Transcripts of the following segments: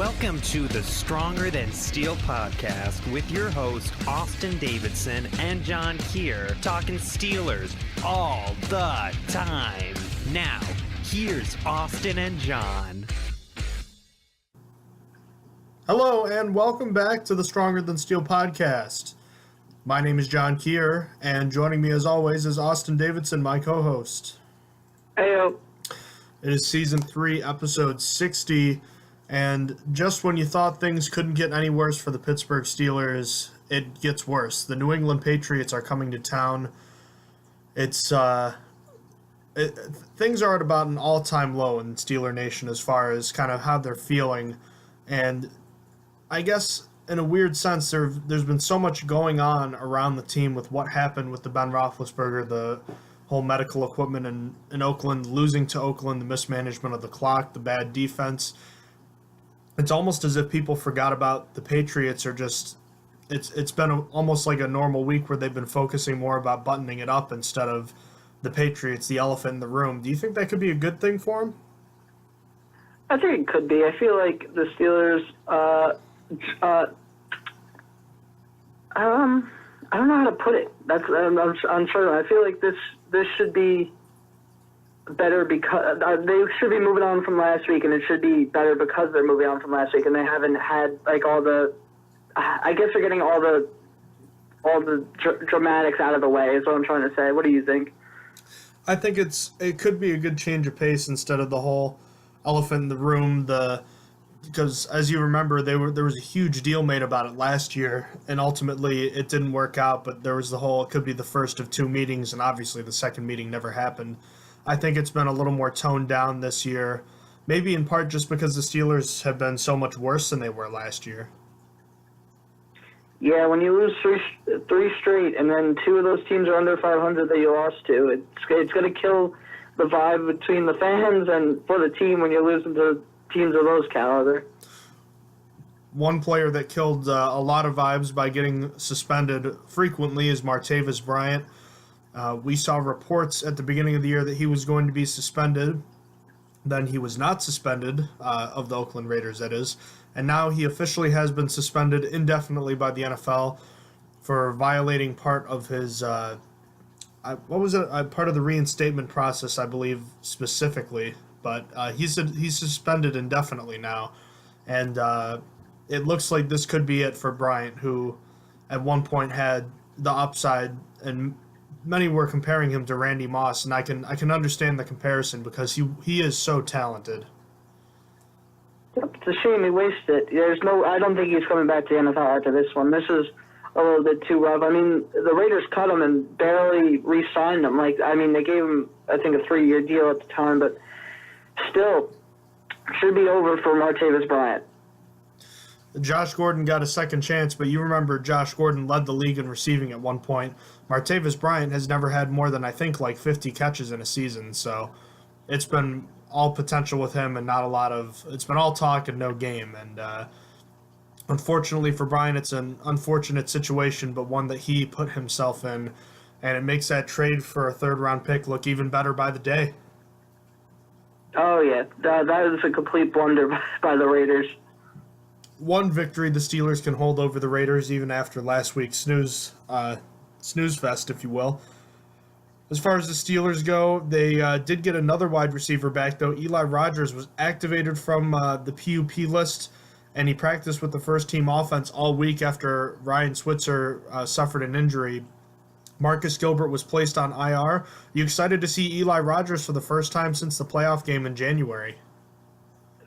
Welcome to the Stronger Than Steel podcast with your host, Austin Davidson and John Keir, talking Steelers all the time. Now, here's Austin and John. Hello, and welcome back to the Stronger Than Steel podcast. My name is John Keir, and joining me as always is Austin Davidson, my co-host. Heyo. It is Season 3, Episode 60, and just when you thought things couldn't get any worse for the Pittsburgh Steelers, it gets worse. The New England Patriots are coming to town. Things are at about an all-time low in Steeler Nation as far as kind of how they're feeling, and I guess in a weird sense, there's been so much going on around the team with what happened with the Ben Roethlisberger, the whole medical equipment in Oakland, losing to Oakland, the mismanagement of the clock, the bad defense. It's almost as if people forgot about the Patriots, or just it's been almost like a normal week where they've been focusing more about buttoning it up instead of the Patriots, the elephant in the room. Do you think that could be a good thing for them? I think it could be. I feel like the Steelers, I don't know how to put it. I'm uncertain. I feel like this should be better because they should be moving on from last week, and it should be better because they're moving on from last week, and they haven't had like all the. I guess they're getting all the dramatics out of the way. Is what I'm trying to say. What do you think? I think it could be a good change of pace instead of the whole elephant in the room. Because as you remember, there was a huge deal made about it last year, and ultimately it didn't work out. But there was it could be the first of two meetings, and obviously the second meeting never happened. I think it's been a little more toned down this year, maybe in part just because the Steelers have been so much worse than they were last year. Yeah, when you lose three straight, and then two of those teams are under 500 that you lost to, it's going to kill the vibe between the fans and for the team when you're losing to teams of those caliber. One player that killed a lot of vibes by getting suspended frequently is Martavis Bryant. We saw reports at the beginning of the year that he was going to be suspended. Then he was not suspended, of the Oakland Raiders, that is. And now he officially has been suspended indefinitely by the NFL for violating part of his, part of the reinstatement process, I believe, specifically. But he's suspended indefinitely now. And it looks like this could be it for Bryant, who at one point had the upside, and many were comparing him to Randy Moss, and I can understand the comparison because he is so talented. It's a shame he wasted it. I don't think he's coming back to the NFL after this one. This is a little bit too rough. I mean, the Raiders cut him and barely re-signed him. They gave him, I think, a 3-year deal at the time, but still, should be over for Martavis Bryant. Josh Gordon got a second chance, but you remember Josh Gordon led the league in receiving at one point. Martavis Bryant has never had more than, I think, 50 catches in a season, so it's been all potential with him and it's been all talk and no game. And unfortunately for Bryant, it's an unfortunate situation, but one that he put himself in, and it makes that trade for a third-round pick look even better by the day. Oh, yeah. That is a complete blunder by the Raiders. One victory the Steelers can hold over the Raiders even after last week's snooze fest, if you will. As far as the Steelers go, they did get another wide receiver back, though. Eli Rogers was activated from the PUP list, and he practiced with the first-team offense all week after Ryan Switzer suffered an injury. Marcus Gilbert was placed on IR. You excited to see Eli Rogers for the first time since the playoff game in January?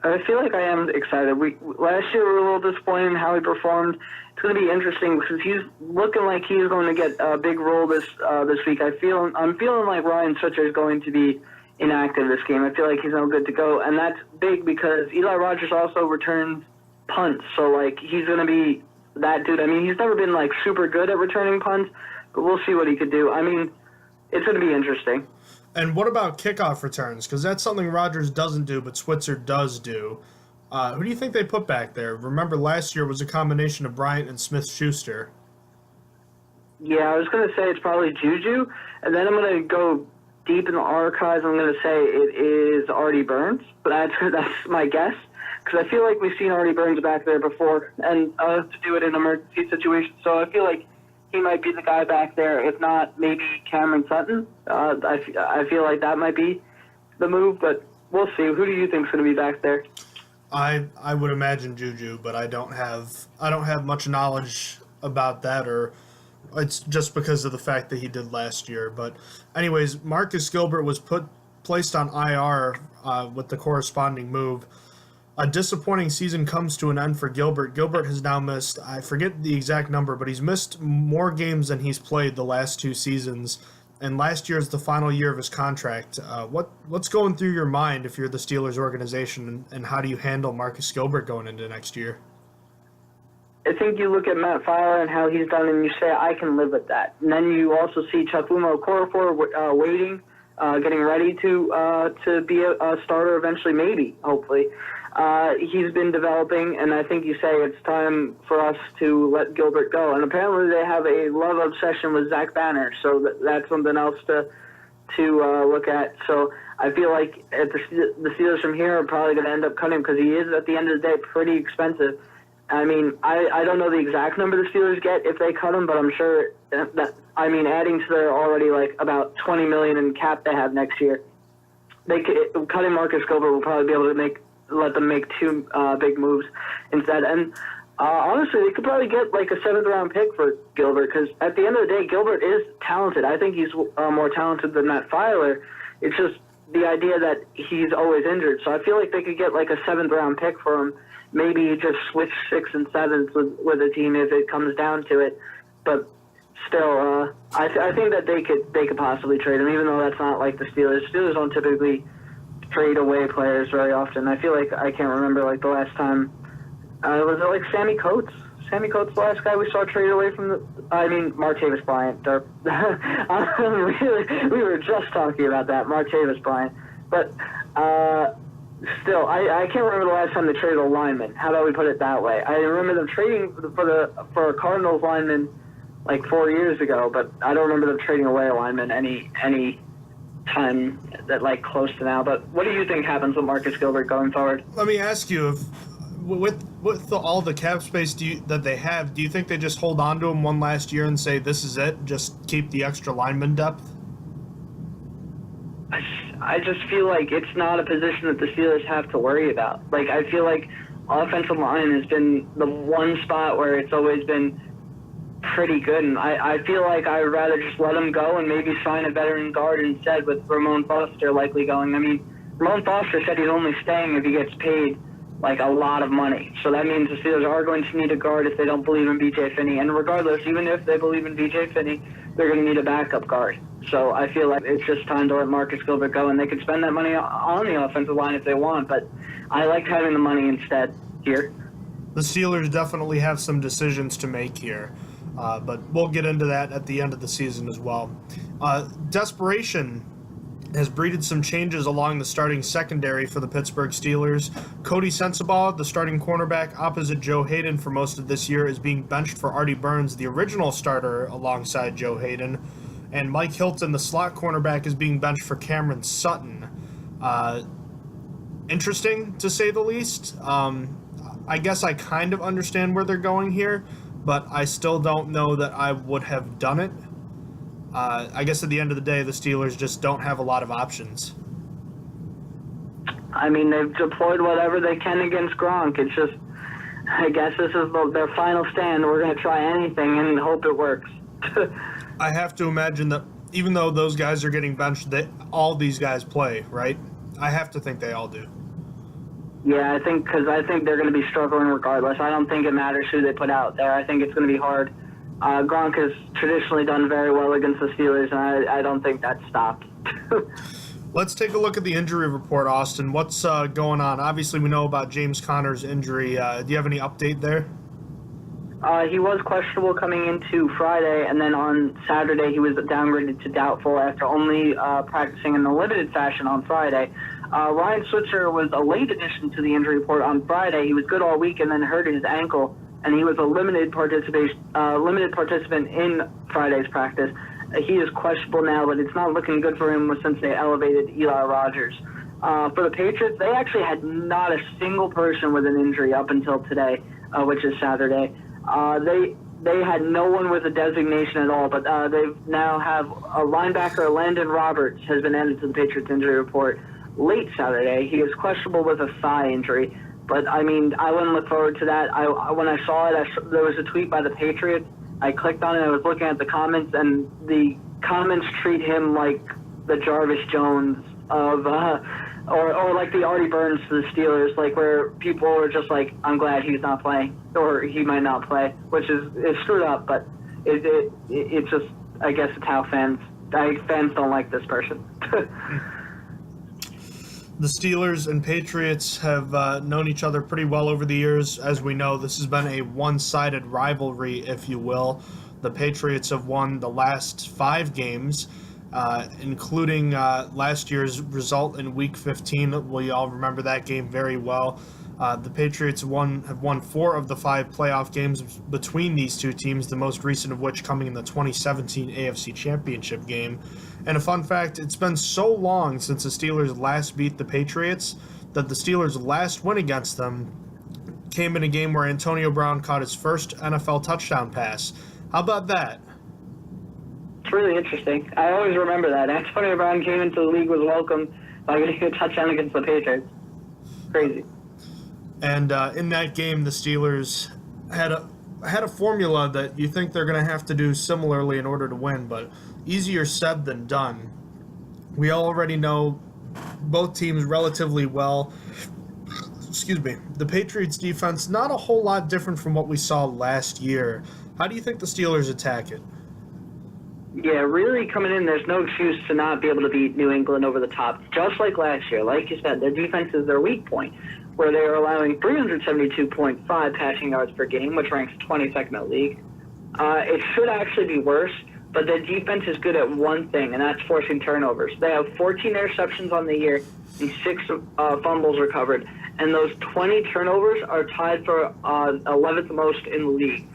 I feel like I am excited. Last year we were a little disappointed in how he performed. It's going to be interesting because he's looking like he's going to get a big role this week. I'm feeling like Ryan Switzer is going to be inactive this game. I feel like he's no good to go, and that's big because Eli Rogers also returns punts. So he's going to be that dude. I mean, he's never been super good at returning punts, but we'll see what he could do. I mean, it's going to be interesting. And what about kickoff returns? Because that's something Rodgers doesn't do, but Switzer does do. Who do you think they put back there? Remember, last year was a combination of Bryant and Smith-Schuster. Yeah, I was going to say it's probably Juju, and then I'm going to go deep in the archives. I'm going to say it is Artie Burns, but that's my guess. because I feel like we've seen Artie Burns back there before, and to do it in emergency situations. So I feel like he might be the guy back there. If not, maybe Cameron Sutton. I feel like that might be the move, but we'll see. Who do you think's going to be back there? I would imagine Juju, but I don't have much knowledge about that, or it's just because of the fact that he did last year. But anyways, Marcus Gilbert was placed on IR with the corresponding move. A disappointing season comes to an end for Gilbert. Gilbert has now missed, I forget the exact number, but he's missed more games than he's played the last 2 seasons. And last year is the final year of his contract. What's going through your mind if you're the Steelers organization, and how do you handle Marcus Gilbert going into next year? I think you look at Matt Fowler and how he's done, and you say, I can live with that. And then you also see Chukwuma Okorafor waiting, getting ready to be a starter eventually, maybe, hopefully. He's been developing, and I think you say it's time for us to let Gilbert go. And apparently they have a love obsession with Zach Banner, so that's something else to look at. So I feel like the Steelers from here are probably going to end up cutting him because he is, at the end of the day, pretty expensive. I mean, I don't know the exact number the Steelers get if they cut him, but I'm sure adding to their already like about $20 million in cap they have next year, cutting Marcus Gilbert will probably be able to let them make 2 big moves instead. And honestly, they could probably get like a 7th-round pick for Gilbert, because at the end of the day, Gilbert is talented. I think he's more talented than Matt Feiler. It's just the idea that he's always injured. So I feel like they could get like a 7th-round pick for him. Maybe just switch 6th and 7th with a team if it comes down to it. But still, I think that they could possibly trade him, even though that's not like the Steelers. Steelers don't typically trade away players very often. I feel like I can't remember like the last time. Was it like Sammy Coates? Sammy Coates, the last guy we saw trade away from Martavis Bryant. We were just talking about that, Martavis Bryant. But still, I can't remember the last time they traded a lineman. How about we put it that way? I remember them trading for a Cardinals lineman like 4 years ago, but I don't remember them trading away a lineman any time that like close to now. But what do you think happens with Marcus Gilbert going forward? Let me ask you, if with all the cap space that they have, do you think they just hold on to him one last year and say this is it, just keep the extra lineman depth? I just feel like it's not a position that the Steelers have to worry about. Like, I feel like offensive line has been the one spot where it's always been pretty good, and I feel like I would rather just let him go and maybe sign a veteran guard instead, with Ramon Foster likely going. I mean, Ramon Foster said he's only staying if he gets paid like a lot of money. So that means the Steelers are going to need a guard if they don't believe in B.J. Finney. And regardless, even if they believe in B.J. Finney, they're going to need a backup guard. So I feel like it's just time to let Marcus Gilbert go, and they can spend that money on the offensive line if they want. But I like having the money instead here. The Steelers definitely have some decisions to make here. But we'll get into that at the end of the season as well. Desperation has breeded some changes along the starting secondary for the Pittsburgh Steelers. Cody Sensabaugh, the starting cornerback opposite Joe Hayden for most of this year, is being benched for Artie Burns, the original starter alongside Joe Hayden. And Mike Hilton, the slot cornerback, is being benched for Cameron Sutton. Interesting, to say the least. I guess I kind of understand where they're going here, but I still don't know that I would have done it. I guess at the end of the day, the Steelers just don't have a lot of options. I mean, they've deployed whatever they can against Gronk. It's just, I guess this is their final stand. We're going to try anything and hope it works. I have to imagine that even though those guys are getting benched, all these guys play, right? I have to think they all do. Yeah, because I think they're going to be struggling regardless. I don't think it matters who they put out there. I think it's going to be hard. Gronk has traditionally done very well against the Steelers, and I don't think that stopped. Let's take a look at the injury report, Austin. What's going on? Obviously, we know about James Conner's injury. Do you have any update there? He was questionable coming into Friday, and then on Saturday he was downgraded to doubtful after only practicing in a limited fashion on Friday. Ryan Switzer was a late addition to the injury report on Friday. He was good all week and then hurt his ankle, and he was a limited participant in Friday's practice. He is questionable now, but it's not looking good for him since they elevated Eli Rogers. For the Patriots, they actually had not a single person with an injury up until today, which is Saturday. They had no one with a designation at all, but they now have a linebacker, Landon Roberts, has been added to the Patriots injury report late Saturday. He is questionable with a thigh injury, but I mean, I wouldn't look forward to that. When I saw it, there was a tweet by the Patriots. I clicked on it. I was looking at the comments, and the comments treat him like the Jarvis Jones of, or like the Artie Burns to the Steelers, like where people are just like, I'm glad he's not playing, or he might not play, which is screwed up, but it's just, I guess it's how fans don't like this person. The Steelers and Patriots have known each other pretty well over the years. As we know, this has been a one-sided rivalry, if you will. The Patriots have won the last 5 games, including last year's result in Week 15. We all remember that game very well. The Patriots have won 4 of the 5 playoff games between these two teams, the most recent of which coming in the 2017 AFC Championship game. And a fun fact, it's been so long since the Steelers last beat the Patriots that the Steelers' last win against them came in a game where Antonio Brown caught his first NFL touchdown pass. How about that? It's really interesting. I always remember that. Antonio Brown came into the league, was welcomed by getting a touchdown against the Patriots. Crazy. And in that game, the Steelers had a formula that you think they're going to have to do similarly in order to win, but easier said than done. We already know both teams relatively well. Excuse me. The Patriots defense, not a whole lot different from what we saw last year. How do you think the Steelers attack it? Yeah, really coming in, there's no excuse to not be able to beat New England over the top. Just like last year, like you said, their defense is their weak point, where they are allowing 372.5 passing yards per game, which ranks 22nd in the league. It should actually be worse, but the defense is good at one thing, and that's forcing turnovers. They have 14 interceptions on the year and 6 fumbles recovered, and those 20 turnovers are tied for 11th most in the league.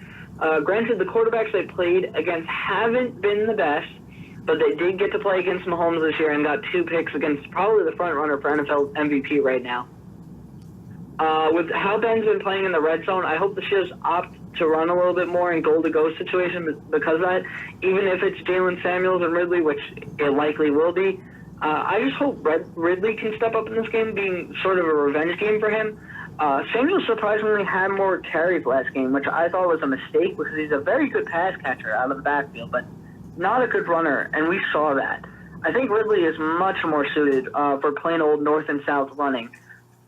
Granted, the quarterbacks they played against haven't been the best, but they did get to play against Mahomes this year and got 2 picks against probably the front runner for NFL MVP right now. With how Ben's been playing in the red zone, I hope the Steelers opt to run a little bit more in goal-to-go situations because of that, even if it's Jalen Samuels and Ridley, which it likely will be. I just hope Ridley can step up in this game, being sort of a revenge game for him. Samuels surprisingly had more carries last game, which I thought was a mistake because he's a very good pass catcher out of the backfield, but not a good runner, and we saw that. I think Ridley is much more suited for plain old north and south running.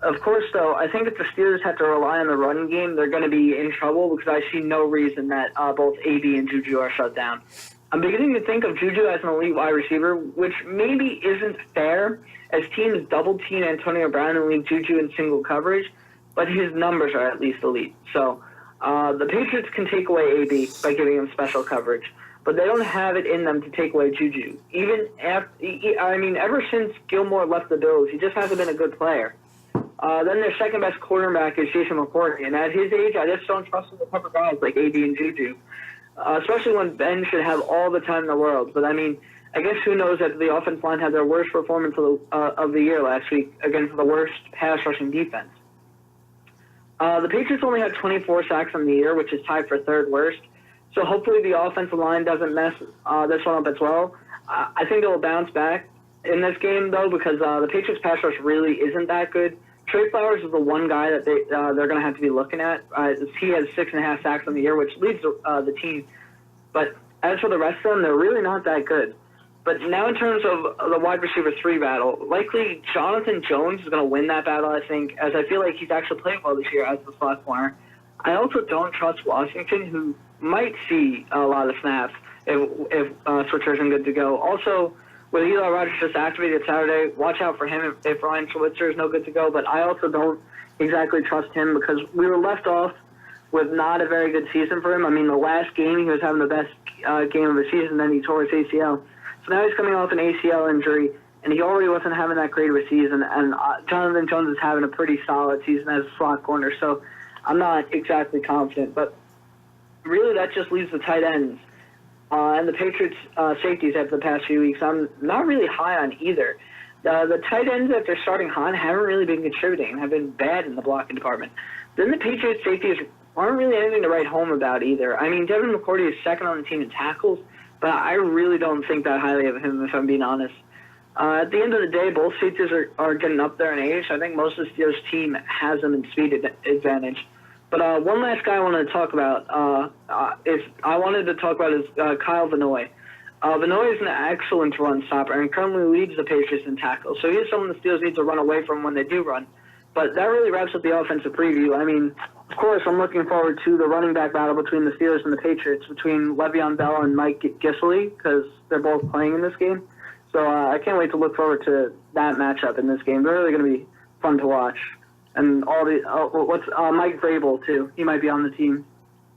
Of course, though, I think if the Steelers have to rely on the running game, they're going to be in trouble because I see no reason that both AB and Juju are shut down. I'm beginning to think of Juju as an elite wide receiver, which maybe isn't fair as teams double-team Antonio Brown and leave Juju in single coverage, but his numbers are at least elite. So the Patriots can take away AB by giving him special coverage, but they don't have it in them to take away Juju. Ever since Gilmore left the Bills, he just hasn't been a good player. Then their second-best quarterback is Jason McCourty, and at his age, I just don't trust him to cover guys like AB and Juju, especially when Ben should have all the time in the world. But, I guess who knows that the offensive line had their worst performance of the year last week against the worst pass-rushing defense. The Patriots only had 24 sacks on the year, which is tied for third worst, so hopefully the offensive line doesn't mess this one up as well. I think they'll bounce back in this game, though, because the Patriots pass rush really isn't that good. Trey Flowers is the one guy that they're going to have to be looking at. He has 6.5 sacks on the year, which leads the team. But as for the rest of them, they're really not that good. But now in terms of the wide receiver 3 battle, likely Jonathan Jones is going to win that battle, I think, as I feel like he's actually playing well this year as the slot corner. I also don't trust Washington, who might see a lot of snaps if Switzer isn't good to go. Also, with Eli Rogers just activated Saturday, watch out for him if Ryan Switzer is no good to go. But I also don't exactly trust him because we were left off with not a very good season for him. The last game he was having the best game of the season, then he tore his ACL. So now he's coming off an ACL injury, and he already wasn't having that great of a season. And Jonathan Jones is having a pretty solid season as a slot corner, so I'm not exactly confident. But really that just leaves the tight ends. And the Patriots' safeties after the past few weeks, I'm not really high on either. the tight ends that they're starting Hahn haven't really been contributing and have been bad in the blocking department. Then the Patriots safeties aren't really anything to write home about either. I mean, Devin McCourty is second on the team in tackles, but I really don't think that highly of him, if I'm being honest. At the end of the day, both safeties are getting up there in age. I think most of the Steelers team has them in speed advantage. But one last guy I wanted to talk about is Kyle Vanoy. Vanoy is an excellent run stopper and currently leads the Patriots in tackles. So he's someone the Steelers need to run away from when they do run. But that really wraps up the offensive preview. I mean, of course, I'm looking forward to the running back battle between the Steelers and the Patriots, between Le'Veon Bell and Mike Gesicki, because they're both playing in this game. So I can't wait to look forward to that matchup in this game. They're really going to be fun to watch. And Mike Vrabel, too. He might be on the team.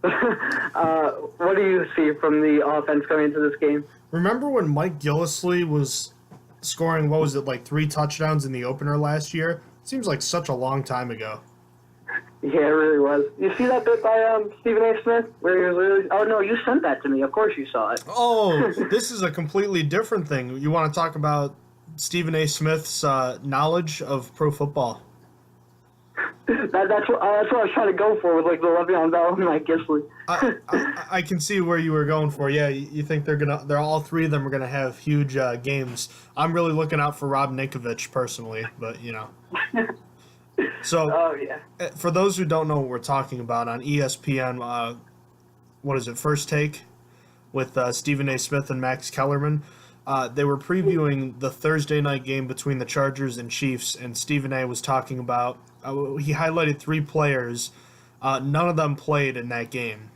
What do you see from the offense coming into this game? Remember when Mike Gesicki was scoring, 3 touchdowns in the opener last year? Seems like such a long time ago. Yeah, it really was. You see that bit by Stephen A. Smith? Where he was really... Oh, no, you sent that to me. Of course you saw it. Oh, this is a completely different thing. You want to talk about Stephen A. Smith's knowledge of pro football? That's what I was trying to go for with the Le'Veon Bell and Mike Gesicki. I can see where you were going for. Yeah, you think they're all three of them are gonna have huge games. I'm really looking out for Rob Ninkovich personally, but So, oh, yeah. For those who don't know what we're talking about, on ESPN, what is it, First Take, with Stephen A. Smith and Max Kellerman, they were previewing the Thursday night game between the Chargers and Chiefs, and Stephen A. was talking about, he highlighted 3 players. None of them played in that game.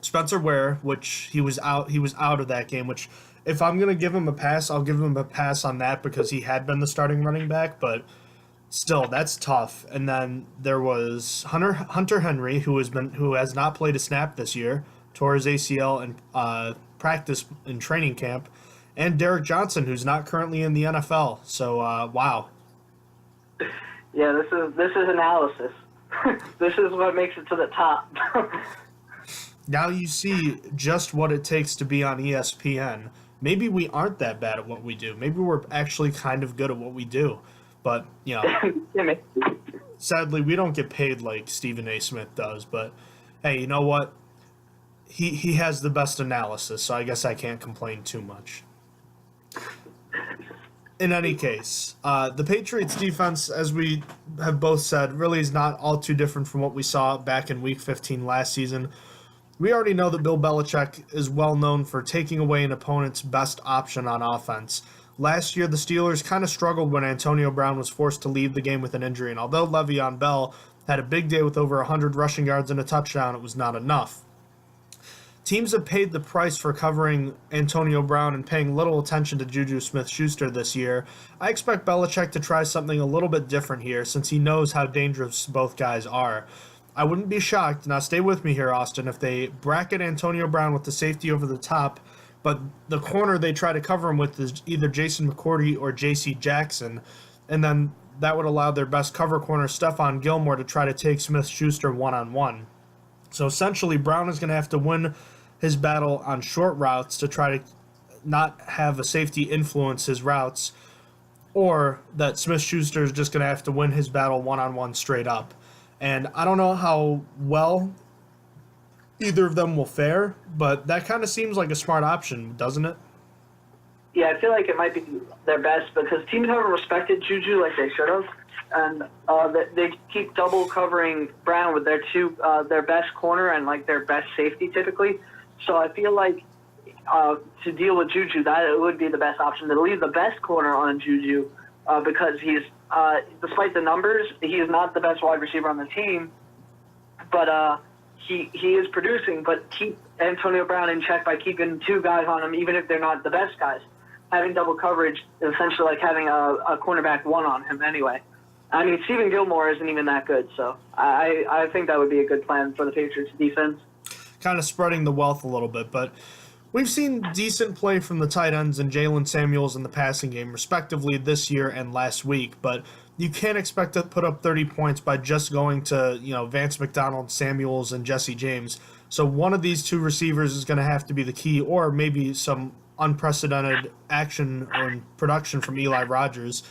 Spencer Ware, which he was out of that game, which if I'm going to give him a pass, I'll give him a pass on that because he had been the starting running back, but still, that's tough. And then there was Hunter Henry, who has not played a snap this year, tore his ACL in practice in training camp, and Derek Johnson, who's not currently in the NFL. So, wow. Yeah, this is analysis. This is what makes it to the top. Now you see just what it takes to be on ESPN. Maybe we aren't that bad at what we do. Maybe we're actually kind of good at what we do. But, sadly, we don't get paid like Stephen A. Smith does. But, hey, you know what? He has the best analysis, so I guess I can't complain too much. In any case, the Patriots defense, as we have both said, really is not all too different from what we saw back in Week 15 last season. We already know that Bill Belichick is well known for taking away an opponent's best option on offense. Last year, the Steelers kind of struggled when Antonio Brown was forced to leave the game with an injury, and although Le'Veon Bell had a big day with over 100 rushing yards and a touchdown, it was not enough. Teams have paid the price for covering Antonio Brown and paying little attention to Juju Smith-Schuster this year. I expect Belichick to try something a little bit different here since he knows how dangerous both guys are. I wouldn't be shocked, now stay with me here, Austin, if they bracket Antonio Brown with the safety over the top, but the corner they try to cover him with is either Jason McCourty or J.C. Jackson, and then that would allow their best cover corner, Stephon Gilmore, to try to take Smith-Schuster one-on-one. So essentially, Brown is going to have to win his battle on short routes to try to not have a safety influence his routes, or that Smith-Schuster is just going to have to win his battle one-on-one straight up. And I don't know how well either of them will fare, but that kind of seems like a smart option, doesn't it? Yeah, I feel like it might be their best because teams haven't respected Juju like they should have, and they keep double covering Brown with their best corner and their best safety typically. So I feel like to deal with Juju, that would be the best option, to leave the best corner on Juju because he's, despite the numbers, he is not the best wide receiver on the team, but he is producing, but keep Antonio Brown in check by keeping 2 guys on him, even if they're not the best guys. Having double coverage is essentially like having a cornerback 1 on him anyway. I mean, Stephon Gilmore isn't even that good, so I think that would be a good plan for the Patriots defense. Kind of spreading the wealth a little bit, but we've seen decent play from the tight ends and Jalen Samuels in the passing game, respectively, this year and last week, but you can't expect to put up 30 points by just going to, Vance McDonald, Samuels, and Jesse James. So one of these 2 receivers is going to have to be the key, or maybe some unprecedented action or production from Eli Rogers.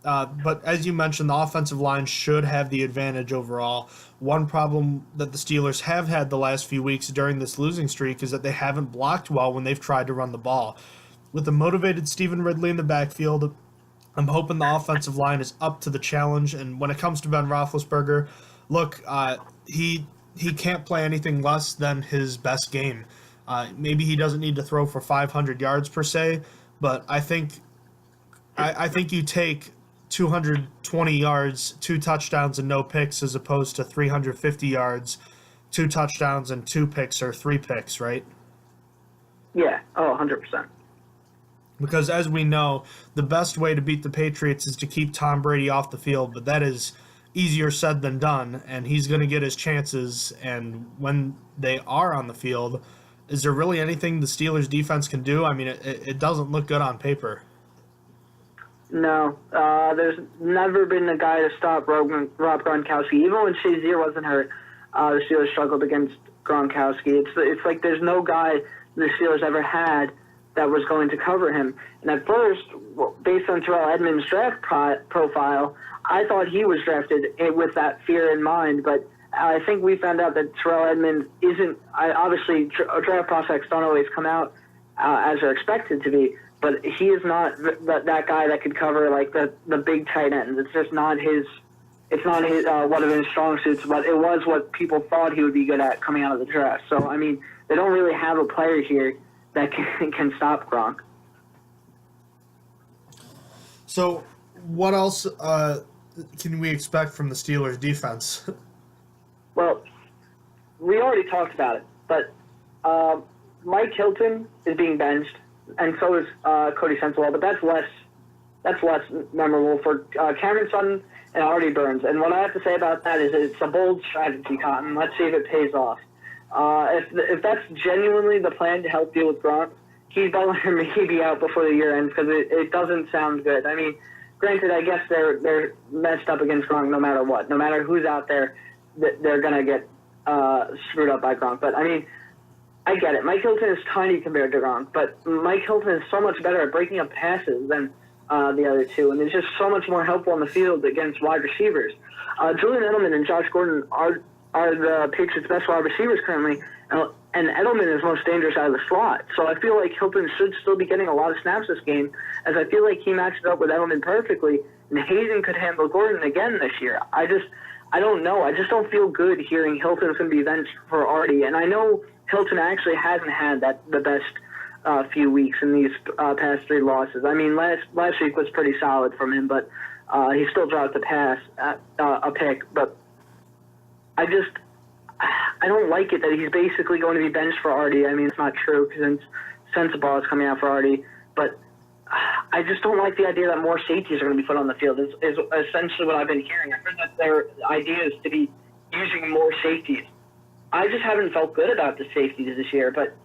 But as you mentioned, the offensive line should have the advantage overall. One problem that the Steelers have had the last few weeks during this losing streak is that they haven't blocked well when they've tried to run the ball. With a motivated Stephen Ridley in the backfield, I'm hoping the offensive line is up to the challenge. And when it comes to Ben Roethlisberger, look, he can't play anything less than his best game. Maybe he doesn't need to throw for 500 yards per se, but I think you take 220 yards, 2 touchdowns, and no picks as opposed to 350 yards, 2 touchdowns, and 2 picks or 3 picks, right? Yeah, 100%. Because as we know, the best way to beat the Patriots is to keep Tom Brady off the field, but that is easier said than done, and he's going to get his chances. And when they are on the field, is there really anything the Steelers' defense can do? I mean, it doesn't look good on paper. No, there's never been a guy to stop Rob Gronkowski. Even when Shazier wasn't hurt, the Steelers struggled against Gronkowski. It's like there's no guy the Steelers ever had that was going to cover him. And at first, based on Terrell Edmunds' draft profile, I thought he was drafted with that fear in mind. But I think we found out that Terrell Edmunds isn't. Obviously, draft prospects don't always come out as they're expected to be. But he is not that guy that could cover like the big tight ends. It's just not his. It's not his one of his strong suits. But it was what people thought he would be good at coming out of the draft. So I mean, they don't really have a player here that can stop Gronk. So, what else can we expect from the Steelers' defense? Well, we already talked about it, but Mike Hilton is being benched, and so is Cody Sensabaugh, but that's less memorable for Cameron Sutton and Artie Burns. And what I have to say about that is it's a bold strategy, Cotton. Let's see if it pays off. If that's genuinely the plan to help deal with Gronk, Keith Butler may be out before the year ends because it doesn't sound good. I mean, granted, I guess they're messed up against Gronk no matter what. No matter who's out there, they're going to get screwed up by Gronk. But, I mean, I get it. Mike Hilton is tiny compared to Gronk, but Mike Hilton is so much better at breaking up passes than the other two, and is just so much more helpful on the field against wide receivers. Julian Edelman and Josh Gordon are the Patriots' best wide receivers currently, and Edelman is most dangerous out of the slot. So I feel like Hilton should still be getting a lot of snaps this game, as I feel like he matched up with Edelman perfectly, and Hazen could handle Gordon again this year. I don't know. I just don't feel good hearing Hilton's going to be benched for Artie, and I know Hilton actually hasn't had the best few weeks in these past 3 losses. I mean, last week was pretty solid from him, but he still dropped a pick. But I don't like it that he's basically going to be benched for Artie. I mean, it's not true because Sensabaugh is coming out for Artie, but I just don't like the idea that more safeties are going to be put on the field. Is essentially what I've been hearing. I've heard that their idea is to be using more safeties. I just haven't felt good about the safeties this year, but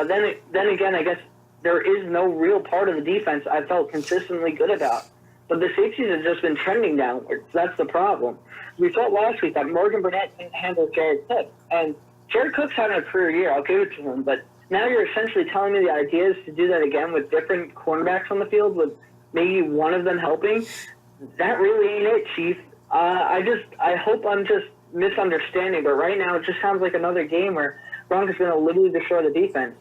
then again, I guess there is no real part of the defense I felt consistently good about. But the safeties have just been trending downwards. That's the problem. We thought last week that Morgan Burnett can handle Jared Cook, and Jared Cook's having a career year. I'll give it to him, but now you're essentially telling me the idea is to do that again with different cornerbacks on the field, with maybe one of them helping. That really ain't it, Chief. I hope I'm just misunderstanding, but right now it just sounds like another game where Gronk is going to literally destroy the defense.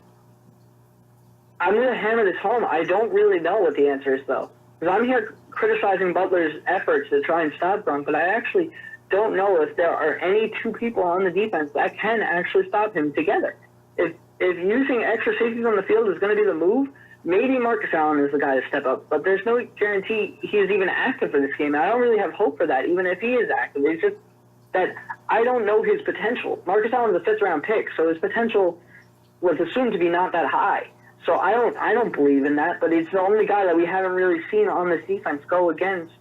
I'm going to hammer this home. I don't really know what the answer is, though. Because I'm here criticizing Butler's efforts to try and stop Gronk, but I actually don't know if there are any 2 people on the defense that can actually stop him together. If using extra safeties on the field is going to be the move, maybe Marcus Allen is the guy to step up, but there's no guarantee he is even active for this game. I don't really have hope for that, even if he is active. It's just that I don't know his potential. Marcus Allen's a 5th-round pick, so his potential was assumed to be not that high. So I don't believe in that, but it's the only guy that we haven't really seen on this defense go against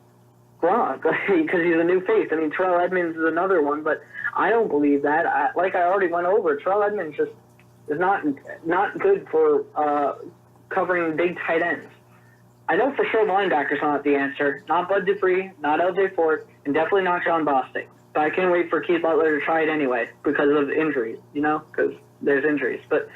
Gronk because he's a new face. I mean, Terrell Edmunds is another one, but I don't believe that. Like I already went over, Terrell Edmunds just is not good for covering big tight ends. I know for sure linebacker's not the answer. Not Bud Dupree, not LJ Fort, and definitely not John Bostic. But I can't wait for Keith Butler to try it anyway because of injuries, because there's injuries. But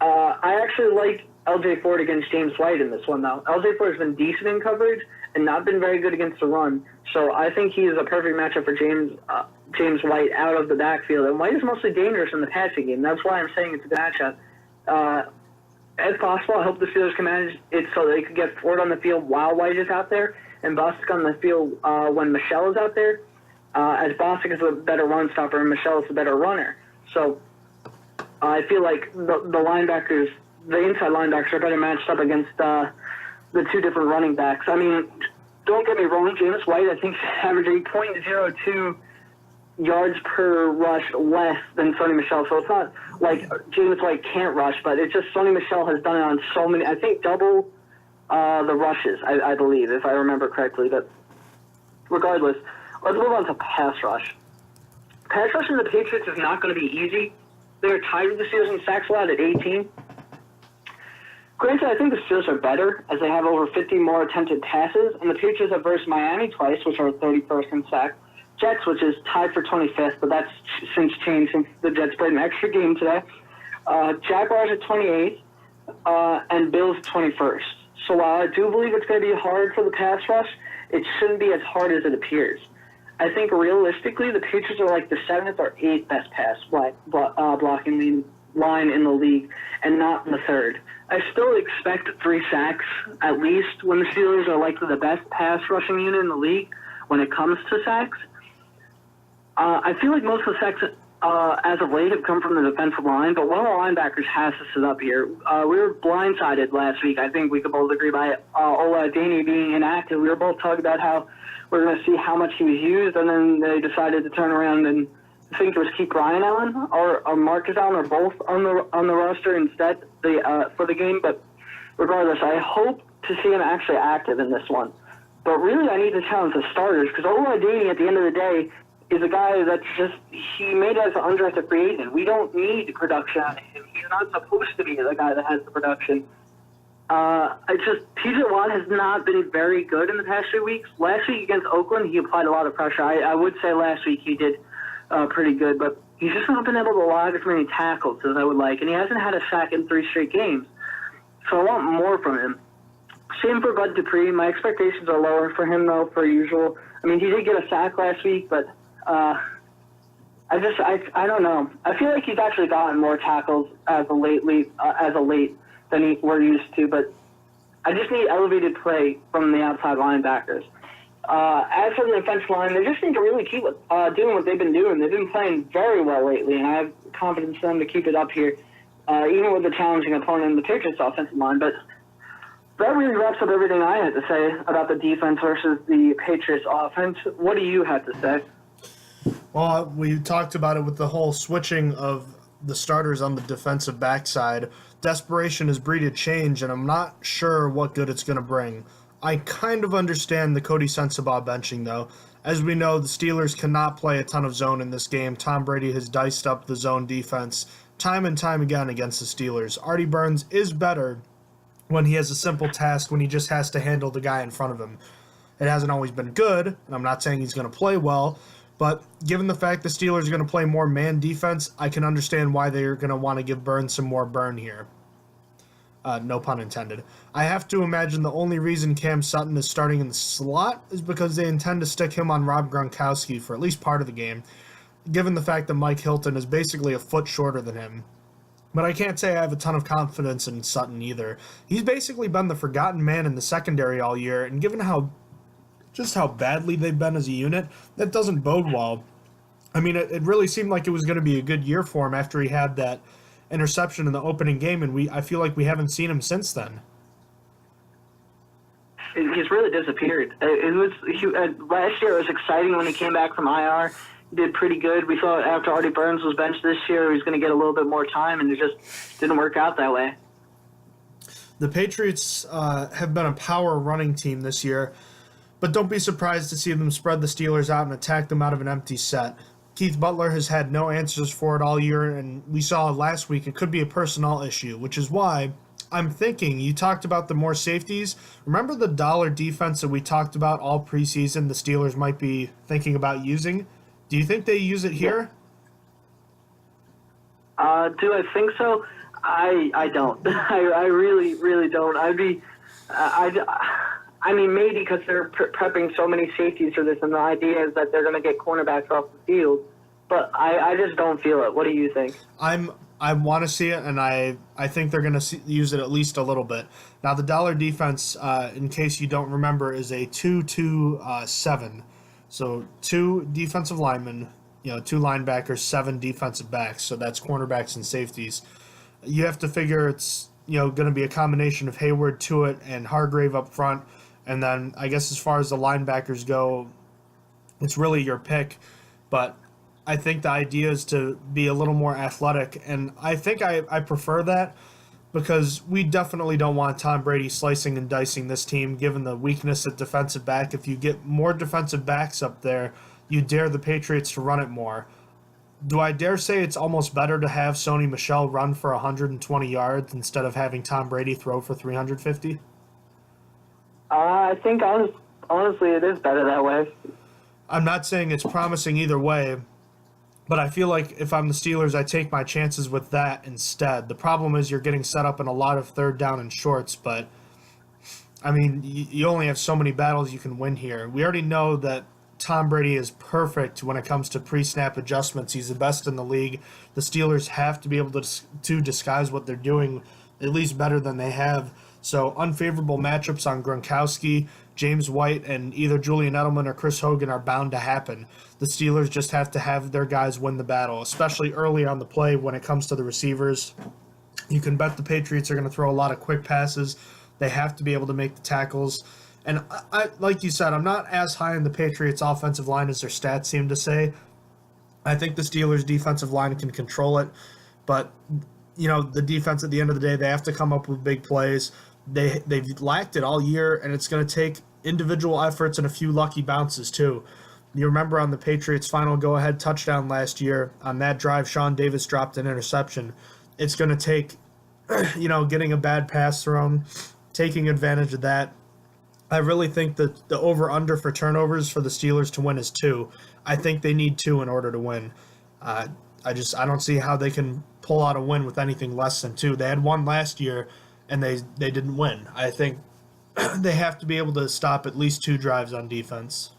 I actually like L.J. Ford against James White in this one, though. L.J. Ford has been decent in coverage and not been very good against the run. So I think he is a perfect matchup for James White out of the backfield. And White is mostly dangerous in the passing game. That's why I'm saying it's a good matchup. As possible, I hope the Steelers can manage it so they could get Ford on the field while White is out there and Bostic on the field when Michelle is out there, as Bostic is a better run stopper and Michelle is a better runner. So I feel like the linebackers, the inside linebackers, are better matched up against the two different running backs. I mean, don't get me wrong, James White, I think, is averaging .02 yards per rush less than Sonny Michel. So it's not like James White can't rush, but it's just Sonny Michel has done it on so many, I think double the rushes, I believe, if I remember correctly. But regardless, let's move on to pass rush. Pass rush in the Patriots is not going to be easy. They're tied with the Steelers in sacks allowed at 18. Granted, I think the Steelers are better as they have over 50 more attempted passes, and the Patriots have versed Miami twice, which are 31st in sacks. Jets, which is tied for 25th, but that's since changed since the Jets played an extra game today. Jaguars at 28th, and Bills 21st. So while I do believe it's going to be hard for the pass rush, it shouldn't be as hard as it appears. I think realistically, the Patriots are like the 7th or 8th best pass blocking line in the league, and not the 3rd. I still expect 3 sacks at least when the Steelers are likely the best pass rushing unit in the league when it comes to sacks. I feel like most of the sacks as of late have come from the defensive line, but one of the linebackers has to sit up here. We were blindsided last week. I think we could both agree by Ola Daney being inactive. We were both talking about how we're going to see how much he was used, and then they decided to turn around and think it was keep Brian Allen or Marcus Allen or both on the roster instead for the game. But regardless, I hope to see him actually active in this one. But really, I need to challenge the starters because Ola Daney, at the end of the day, is a guy that's just, he made us an undrafted free agent. We don't need production out of him. He's not supposed to be the guy that has the production. TJ Watt has not been very good in the past 3 weeks. Last week against Oakland, he applied a lot of pressure. I would say last week he did pretty good, but he's just not been able to log as many tackles as I would like, and he hasn't had a sack in 3 straight games. So I want more from him. Same for Bud Dupree. My expectations are lower for him, though, per usual. I mean, he did get a sack last week, but I don't know. I feel like he's actually gotten more tackles as of late than we're used to, but I just need elevated play from the outside linebackers. As for the defensive line, they just need to really keep doing what they've been doing. They've been playing very well lately, and I have confidence in them to keep it up here, even with the challenging opponent in the Patriots offensive line. But that really wraps up everything I had to say about the defense versus the Patriots offense. What do you have to say? Well, we talked about it with the whole switching of the starters on the defensive backside. Desperation has breeded change, and I'm not sure what good it's going to bring. I kind of understand the Cody Sensabaugh benching, though. As we know, the Steelers cannot play a ton of zone in this game. Tom Brady has diced up the zone defense time and time again against the Steelers. Artie Burns is better when he has a simple task, when he just has to handle the guy in front of him. It hasn't always been good, and I'm not saying he's going to play well, but given the fact the Steelers are going to play more man defense, I can understand why they're going to want to give Burns some more burn here. No pun intended. I have to imagine the only reason Cam Sutton is starting in the slot is because they intend to stick him on Rob Gronkowski for at least part of the game, given the fact that Mike Hilton is basically a foot shorter than him. But I can't say I have a ton of confidence in Sutton either. He's basically been the forgotten man in the secondary all year, and given how badly they've been as a unit, that doesn't bode well. I mean, it really seemed like it was going to be a good year for him after he had that interception in the opening game, and I feel like we haven't seen him since then. He's really disappeared. Last year it was exciting when he came back from IR. He did pretty good. We thought after Artie Burns was benched this year, he was going to get a little bit more time, and it just didn't work out that way. The Patriots have been a power running team this year, but don't be surprised to see them spread the Steelers out and attack them out of an empty set. Keith Butler has had no answers for it all year, and we saw last week it could be a personnel issue, which is why I'm thinking, you talked about the more safeties. Remember the dollar defense that we talked about all preseason the Steelers might be thinking about using? Do you think they use it here? Do I think so? I don't. I really, really don't. I mean, maybe because they're prepping so many safeties for this, and the idea is that they're going to get cornerbacks off the field. But I just don't feel it. What do you think? I want to see it, and I think they're going to use it at least a little bit. Now, the dollar defense, in case you don't remember, is a 2-2-7. So 2 defensive linemen, 2 linebackers, 7 defensive backs. So that's cornerbacks and safeties. You have to figure it's going to be a combination of Hayward, Tuitt, and Hargrave up front. And then I guess as far as the linebackers go, it's really your pick. But I think the idea is to be a little more athletic, and I think I prefer that because we definitely don't want Tom Brady slicing and dicing this team given the weakness at defensive back. If you get more defensive backs up there, you dare the Patriots to run it more. Do I dare say it's almost better to have Sony Michel run for 120 yards instead of having Tom Brady throw for 350? I think honestly it is better that way. I'm not saying it's promising either way, but I feel like if I'm the Steelers, I take my chances with that instead. The problem is you're getting set up in a lot of third down and shorts, but, I mean, you only have so many battles you can win here. We already know that Tom Brady is perfect when it comes to pre-snap adjustments. He's the best in the league. The Steelers have to be able to disguise what they're doing at least better than they have. So unfavorable matchups on Gronkowski, James White, and either Julian Edelman or Chris Hogan are bound to happen. The Steelers just have to have their guys win the battle, especially early on the play when it comes to the receivers. You can bet the Patriots are going to throw a lot of quick passes. They have to be able to make the tackles. And I like you said, I'm not as high in the Patriots' offensive line as their stats seem to say. I think the Steelers' defensive line can control it, but the defense at the end of the day, they have to come up with big plays. They've lacked it all year, and it's going to take individual efforts and a few lucky bounces too. You remember on the Patriots' final go-ahead touchdown last year, on that drive, Sean Davis dropped an interception. It's going to take, getting a bad pass thrown, taking advantage of that. I really think that the over-under for turnovers for the Steelers to win is 2. I think they need 2 in order to win. I don't see how they can pull out a win with anything less than 2. They had 1 last year, and they didn't win. I think they have to be able to stop at least 2 drives on defense.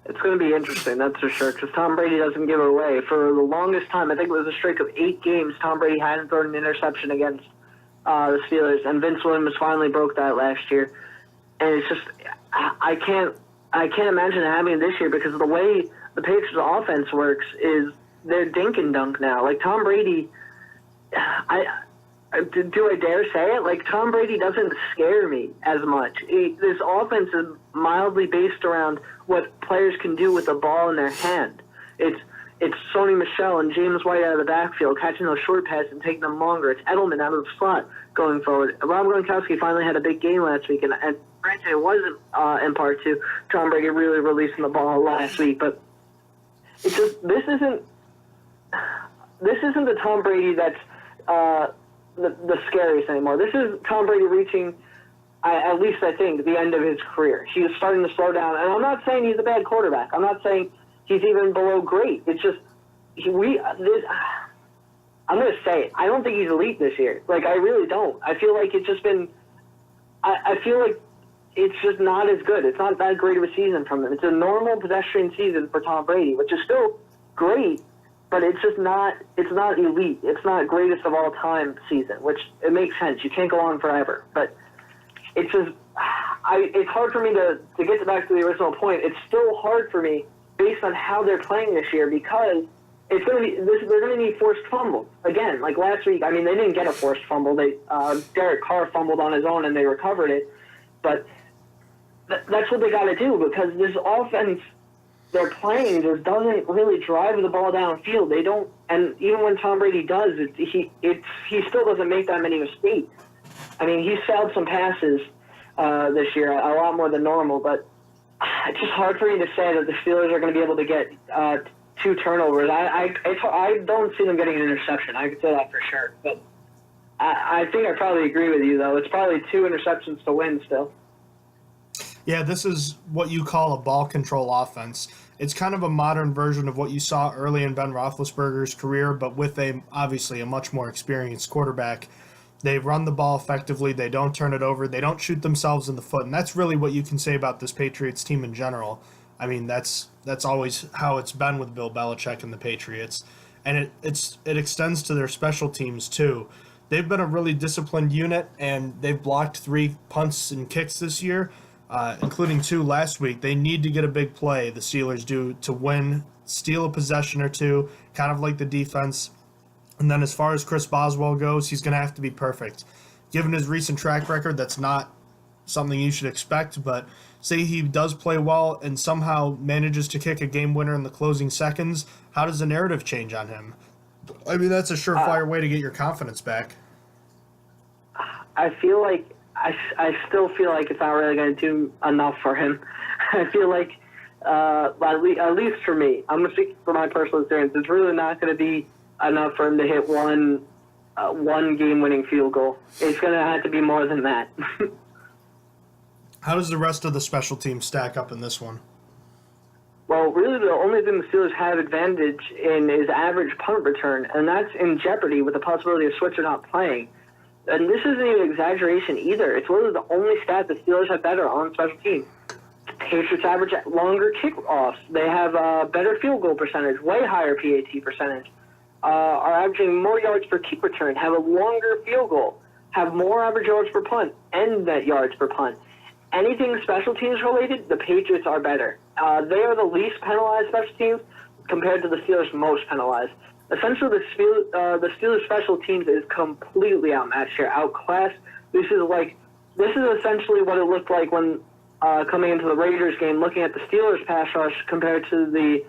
It's going to be interesting, that's for sure, because Tom Brady doesn't give it away. For the longest time, I think it was a streak of 8 games, Tom Brady hadn't thrown an interception against the Steelers, and Vince Williams finally broke that last year. And it's just, I can't imagine it happening this year because the way the Patriots offense works is they're dink and dunk now. Like Tom Brady, do I dare say it? Like Tom Brady doesn't scare me as much. This offense is mildly based around what players can do with the ball in their hand. It's Sony Michel and James White out of the backfield catching those short passes and taking them longer. It's Edelman out of the slot going forward. Rob Gronkowski finally had a big game last week, and granted it wasn't in part to Tom Brady really releasing the ball last week, but it's just this isn't the Tom Brady that's the scariest anymore. This is Tom Brady reaching, at least I think, the end of his career. He is starting to slow down, and I'm not saying he's a bad quarterback. I'm not saying he's even below great. It's just I'm going to say it. I don't think he's elite this year. Like, I really don't. I feel like it's just been I feel like it's just not as good. It's not that great of a season from him. It's a normal pedestrian season for Tom Brady, which is still great, but it's just not elite. It's not greatest of all time season, which it makes sense. You can't go on forever. But it's just it's hard for me to get back to the original point. It's still hard for me based on how they're playing this year because they're going to need forced fumbles. Again, like last week, I mean, they didn't get a forced fumble. Derek Carr fumbled on his own and they recovered it. But that's what they got to do because this offense they're playing just doesn't really drive the ball downfield. They don't, and even when Tom Brady does, he still doesn't make that many mistakes. I mean, he failed some passes this year, a lot more than normal, but it's just hard for me to say that the Steelers are going to be able to get 2 turnovers. I don't see them getting an interception. I can say that for sure. But I think I probably agree with you, though. It's probably 2 interceptions to win still. Yeah, this is what you call a ball control offense. It's kind of a modern version of what you saw early in Ben Roethlisberger's career, but with obviously a much more experienced quarterback. They run the ball effectively. They don't turn it over. They don't shoot themselves in the foot, and that's really what you can say about this Patriots team in general. I mean, that's always how it's been with Bill Belichick and the Patriots, and it extends to their special teams too. They've been a really disciplined unit, and they've blocked 3 punts and kicks this year, including 2 last week. They need to get a big play, the Steelers do, to win, steal a possession or 2, kind of like the defense. And then as far as Chris Boswell goes, he's going to have to be perfect. Given his recent track record, that's not something you should expect, but say he does play well and somehow manages to kick a game winner in the closing seconds, how does the narrative change on him? I mean, that's a surefire way to get your confidence back. I feel like I still feel like it's not really going to do enough for him. I feel like, at least for me, I'm going to speak for my personal experience, it's really not going to be enough for him to hit one game-winning field goal. It's going to have to be more than that. How does the rest of the special teams stack up in this one? Well, really the only thing the Steelers have advantage in is average punt return, and that's in jeopardy with the possibility of Switzer not playing. And this isn't even exaggeration either. It's literally the only stat the Steelers have better on special teams. The Patriots average longer kickoffs. They have a better field goal percentage, way higher PAT percentage. Are averaging more yards per kick return, have a longer field goal, have more average yards per punt, and net yards per punt. Anything special teams related, the Patriots are better. They are the least penalized special teams compared to the Steelers' most penalized. Essentially, the Steelers' special teams is completely outmatched here, outclassed. This is essentially what it looked like when coming into the Raiders game, looking at the Steelers' pass rush compared to the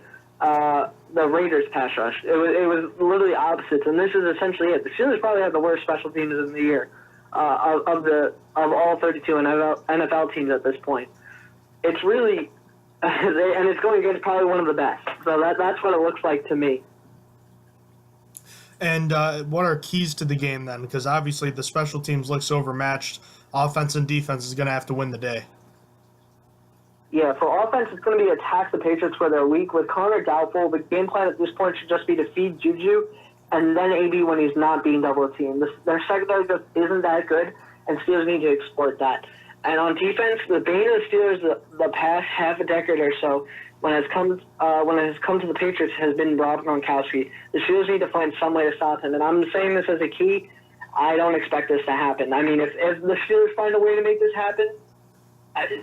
Raiders' pass rush. It was literally opposites, and this is essentially it. The Steelers probably have the worst special teams in the year of all 32 NFL teams at this point. It's really, and it's going against probably one of the best. So that's what it looks like to me. And what are keys to the game then? Because obviously the special teams looks overmatched. Offense and defense is going to have to win the day. Yeah, for offense, it's going to be attack the Patriots where they're weak. With Connor doubtful, the game plan at this point should just be to feed Juju and then AB when he's not being double-teamed. Their secondary just isn't that good, and Steelers need to exploit that. And on defense, the bane of the Steelers the past half a decade or so, when it has come to the Patriots, has been Rob Gronkowski. The Steelers need to find some way to stop him, and I'm saying this as a key. I don't expect this to happen. I mean, if the Steelers find a way to make this happen,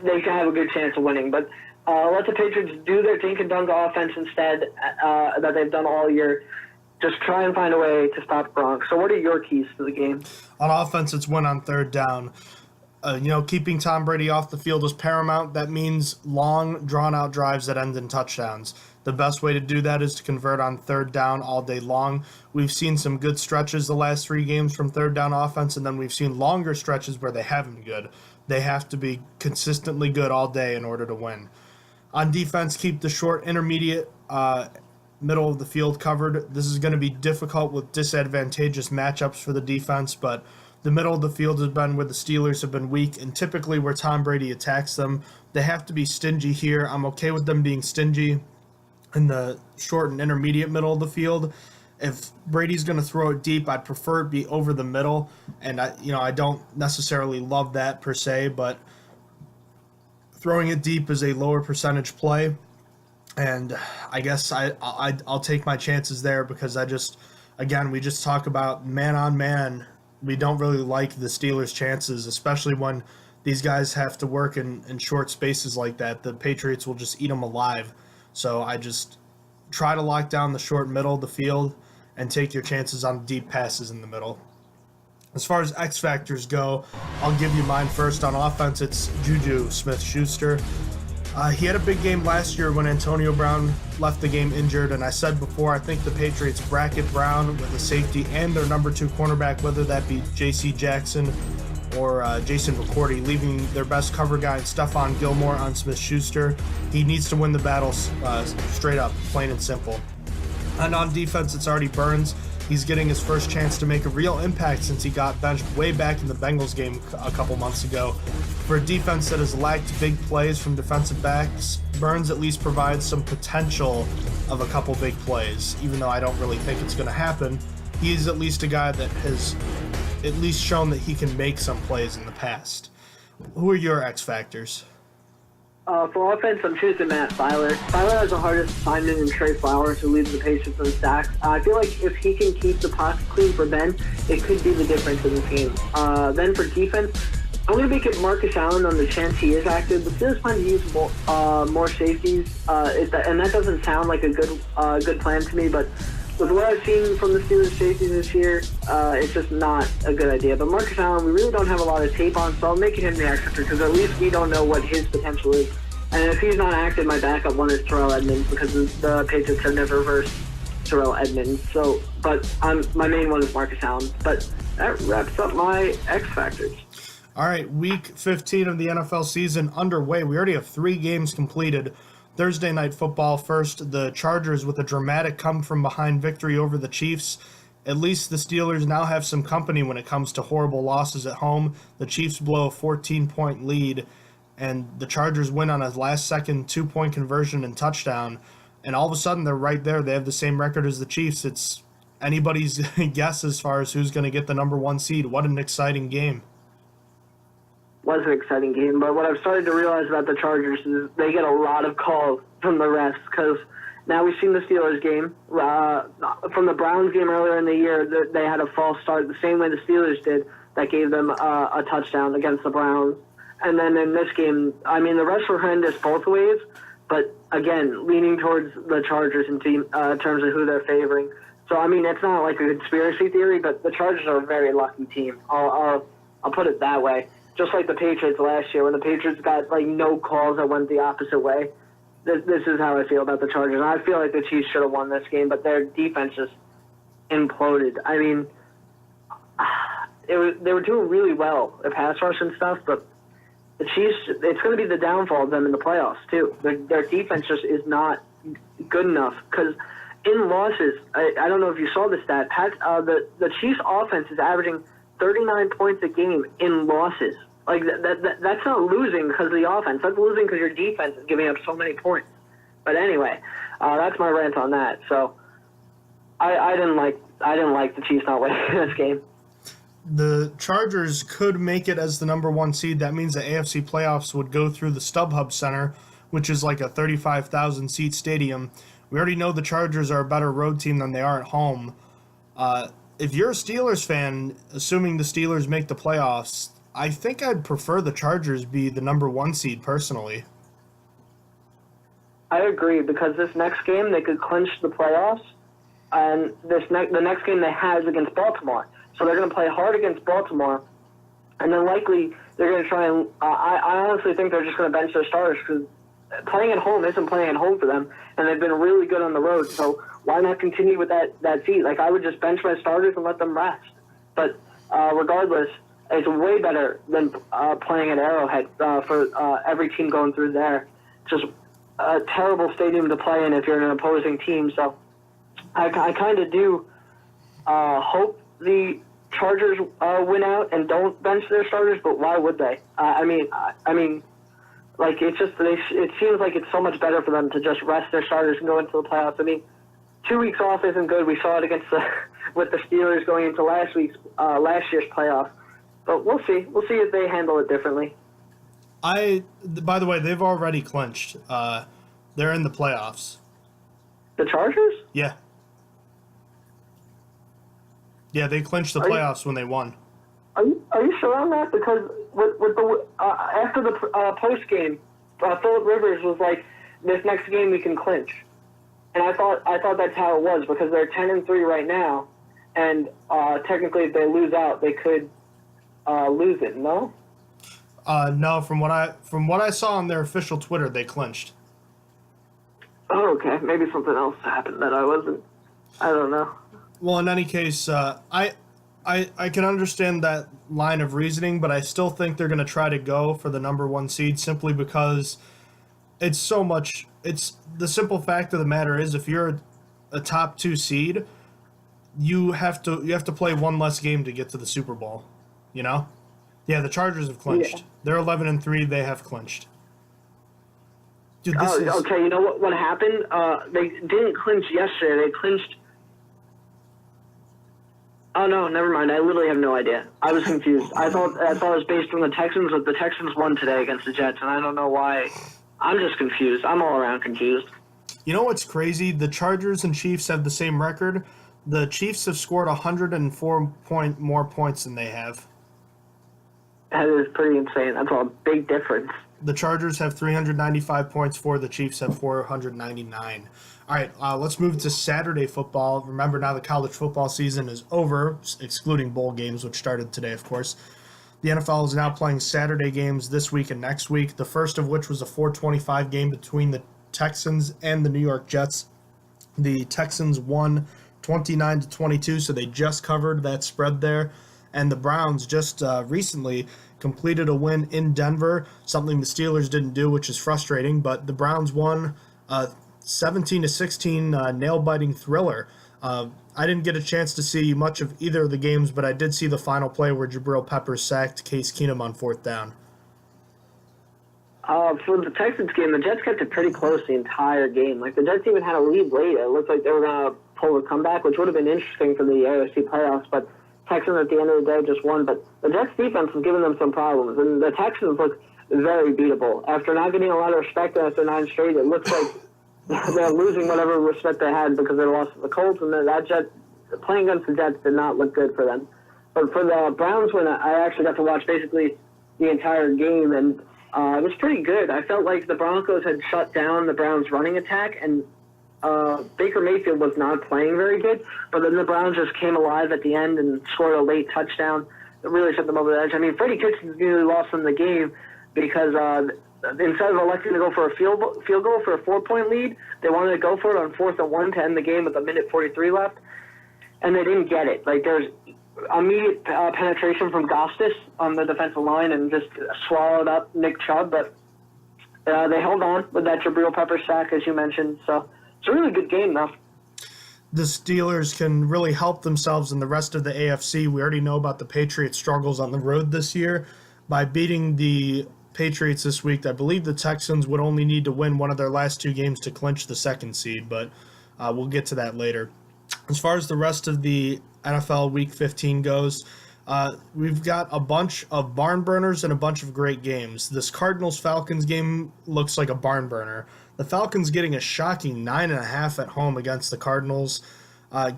they can have a good chance of winning. But let the Patriots do their dink and dunk offense instead that they've done all year. Just try and find a way to stop Gronk. So what are your keys to the game? On offense, it's win on third down. Keeping Tom Brady off the field is paramount. That means long, drawn-out drives that end in touchdowns. The best way to do that is to convert on third down all day long. We've seen some good stretches the last 3 games from third down offense, and then we've seen longer stretches where they haven't been good. They have to be consistently good all day in order to win. On defense, keep the short, intermediate, middle of the field covered. This is going to be difficult with disadvantageous matchups for the defense, but the middle of the field has been where the Steelers have been weak, and typically where Tom Brady attacks them. They have to be stingy here. I'm okay with them being stingy in the short and intermediate middle of the field. If Brady's going to throw it deep, I'd prefer it be over the middle, and I don't necessarily love that per se, but throwing it deep is a lower percentage play, and I guess I'll take my chances there because we just talk about man on man. We don't really like the Steelers' chances, especially when these guys have to work in short spaces like that. The Patriots will just eat them alive. So I just try to lock down the short middle of the field and take your chances on deep passes in the middle. As far as X factors go, I'll give you mine first. On offense, it's Juju Smith-Schuster. He had a big game last year when Antonio Brown left the game injured, and I said before, I think the Patriots bracket Brown with a safety and their number 2 cornerback, whether that be J.C. Jackson or Jason McCourty, leaving their best cover guy Stephon Gilmore on Smith-Schuster. He needs to win the battle straight up, plain and simple. And on defense, it's Artie Burns. He's getting his first chance to make a real impact since he got benched way back in the Bengals game a couple months ago For a defense that has lacked big plays from defensive backs, Burns at least provides some potential of a couple big plays. Even though I don't really think it's going to happen, he's at least a guy that has at least shown that he can make some plays in the past. Who are your X factors? For offense, I'm choosing Matt Filer. Filer has the hardest assignment in Trey Flowers, who leads the Patriots in sacks. I feel like if he can keep the pocket clean for Ben, it could be the difference in this game. Then for defense, I'm going to make it Marcus Allen on the chance he is active, but still plan to use more safeties. And that doesn't sound like a good plan to me, but with what I've seen from the Steelers safeties this year, it's just not a good idea. But Marcus Allen, we really don't have a lot of tape on, so I'm making him the X factor because at least we don't know what his potential is. And if he's not active, my backup one is Terrell Edmonds because the Patriots have never versed Terrell Edmonds. So, but my main one is Marcus Allen. But that wraps up my X factors. All right, Week 15 of the NFL season underway. We already have 3 games completed. Thursday Night Football first, the Chargers with a dramatic come-from-behind victory over the Chiefs. At least the Steelers now have some company when it comes to horrible losses at home. The Chiefs blow a 14-point lead, and the Chargers win on a last-second 2-point conversion and touchdown. And all of a sudden, they're right there. They have the same record as the Chiefs. It's anybody's guess as far as who's going to get the number 1 seed. What an exciting game. Was an exciting game, but what I've started to realize about the Chargers is they get a lot of calls from the refs because now we've seen the Steelers game. From the Browns game earlier in the year, they had a false start the same way the Steelers did that gave them a touchdown against the Browns. And then in this game, I mean, the refs were horrendous both ways, but again, leaning towards the Chargers in terms of who they're favoring. So, I mean, it's not like a conspiracy theory, but the Chargers are a very lucky team. I'll put it that way. Just like the Patriots last year, when the Patriots got like no calls that went the opposite way. This is how I feel about the Chargers. And I feel like the Chiefs should have won this game, but their defense just imploded. I mean, they were doing really well at pass rush and stuff, but the Chiefs, it's going to be the downfall of them in the playoffs too. Their defense just is not good enough because in losses, I don't know if you saw the stat, the Chiefs offense is averaging 39 points a game in losses. Like that's not losing because of the offense. That's losing because your defense is giving up so many points. But anyway, that's my rant on that. So I didn't like the Chiefs not winning this game. The Chargers could make it as the number 1 seed. That means the AFC playoffs would go through the StubHub Center, which is like a 35,000 seat stadium. We already know the Chargers are a better road team than they are at home. If you're a Steelers fan, assuming the Steelers make the playoffs, I think I'd prefer the Chargers be the number 1 seed personally. I agree because this next game they could clinch the playoffs, and the next game they have is against Baltimore. So they're going to play hard against Baltimore, and then likely they're going to try and. I honestly think they're just going to bench their starters because playing at home isn't playing at home for them, and they've been really good on the road. So why not continue with that feat? Like, I would just bench my starters and let them rest. But regardless, it's way better than playing at Arrowhead for every team going through there. Just a terrible stadium to play in if you're an opposing team. So I kind of do hope the Chargers win out and don't bench their starters, but why would they? I mean, like, it's just it seems like it's so much better for them to just rest their starters and go into the playoffs. I mean, 2 weeks off isn't good. We saw it with the Steelers going into last year's playoff. But we'll see. We'll see if they handle it differently. By the way, they've already clinched. They're in the playoffs. The Chargers? Yeah. Yeah, they clinched the playoffs when they won. Are you sure on that? Because with the after the post game, Phillip Rivers was like, "This next game we can clinch," and I thought that's how it was because they're 10-3 right now, and technically if they lose out, they could lose it. No. No, from what I saw on their official Twitter, they clinched. Oh, okay. Maybe something else happened that I wasn't. I don't know. Well, in any case, I can understand that line of reasoning, but I still think they're going to try to go for the number 1 seed simply because it's so much. It's the simple fact of the matter is if you're a top 2 seed, you have to play one less game to get to the Super Bowl. You know? Yeah, the Chargers have clinched. They're 11-3. They have clinched. Dude, this is... Okay, you know what happened? They didn't clinch yesterday. They clinched... Oh, no, never mind. I literally have no idea. I was confused. I thought it was based on the Texans, but the Texans won today against the Jets, and I don't know why. I'm just confused. I'm all around confused. You know what's crazy? The Chargers and Chiefs have the same record. The Chiefs have scored 104 more points than they have. That is pretty insane. That's a big difference. The Chargers have 395 points for. The Chiefs have 499. All right, let's move to Saturday football. Remember, now the college football season is over, excluding bowl games, which started today, of course. The NFL is now playing Saturday games this week and next week, the first of which was a 4:25 game between the Texans and the New York Jets. The Texans won 29-22, so they just covered that spread there. And the Browns just recently completed a win in Denver, something the Steelers didn't do, which is frustrating. But the Browns won 17-16 nail-biting thriller. I didn't get a chance to see much of either of the games, but I did see the final play where Jabril Peppers sacked Case Keenum on 4th down. For the Texans game, the Jets kept it pretty close the entire game. Like, the Jets even had a lead late. It looked like they were going to pull a comeback, which would have been interesting for the AFC playoffs, but Texans at the end of the day just won. But the Jets defense was giving them some problems, and the Texans look very beatable. After not getting a lot of respect after 9 straight, it looks like they're losing whatever respect they had because they lost to the Colts, and that playing against the Jets did not look good for them. But for the Browns, when I actually got to watch basically the entire game, and it was pretty good. I felt like the Broncos had shut down the Browns' running attack, and Baker Mayfield was not playing very good, but then the Browns just came alive at the end and scored a late touchdown that really set them over the edge. I mean, Freddie Kitchens nearly lost them the game because instead of electing to go for a field goal for a 4-point lead, they wanted to go for it on 4th and 1 to end the game with 1:43 left, and they didn't get it. Like, there's immediate penetration from Gostis on the defensive line and just swallowed up Nick Chubb, but they held on with that Jabril Peppers sack, as you mentioned, so it's a really good game, though. The Steelers can really help themselves in the rest of the AFC. We already know about the Patriots' struggles on the road this year. By beating the Patriots this week, I believe the Texans would only need to win one of their last 2 games to clinch the 2nd seed, but we'll get to that later. As far as the rest of the NFL Week 15 goes, we've got a bunch of barn burners and a bunch of great games. This Cardinals-Falcons game looks like a barn burner. The Falcons getting a shocking 9.5 at home against the Cardinals.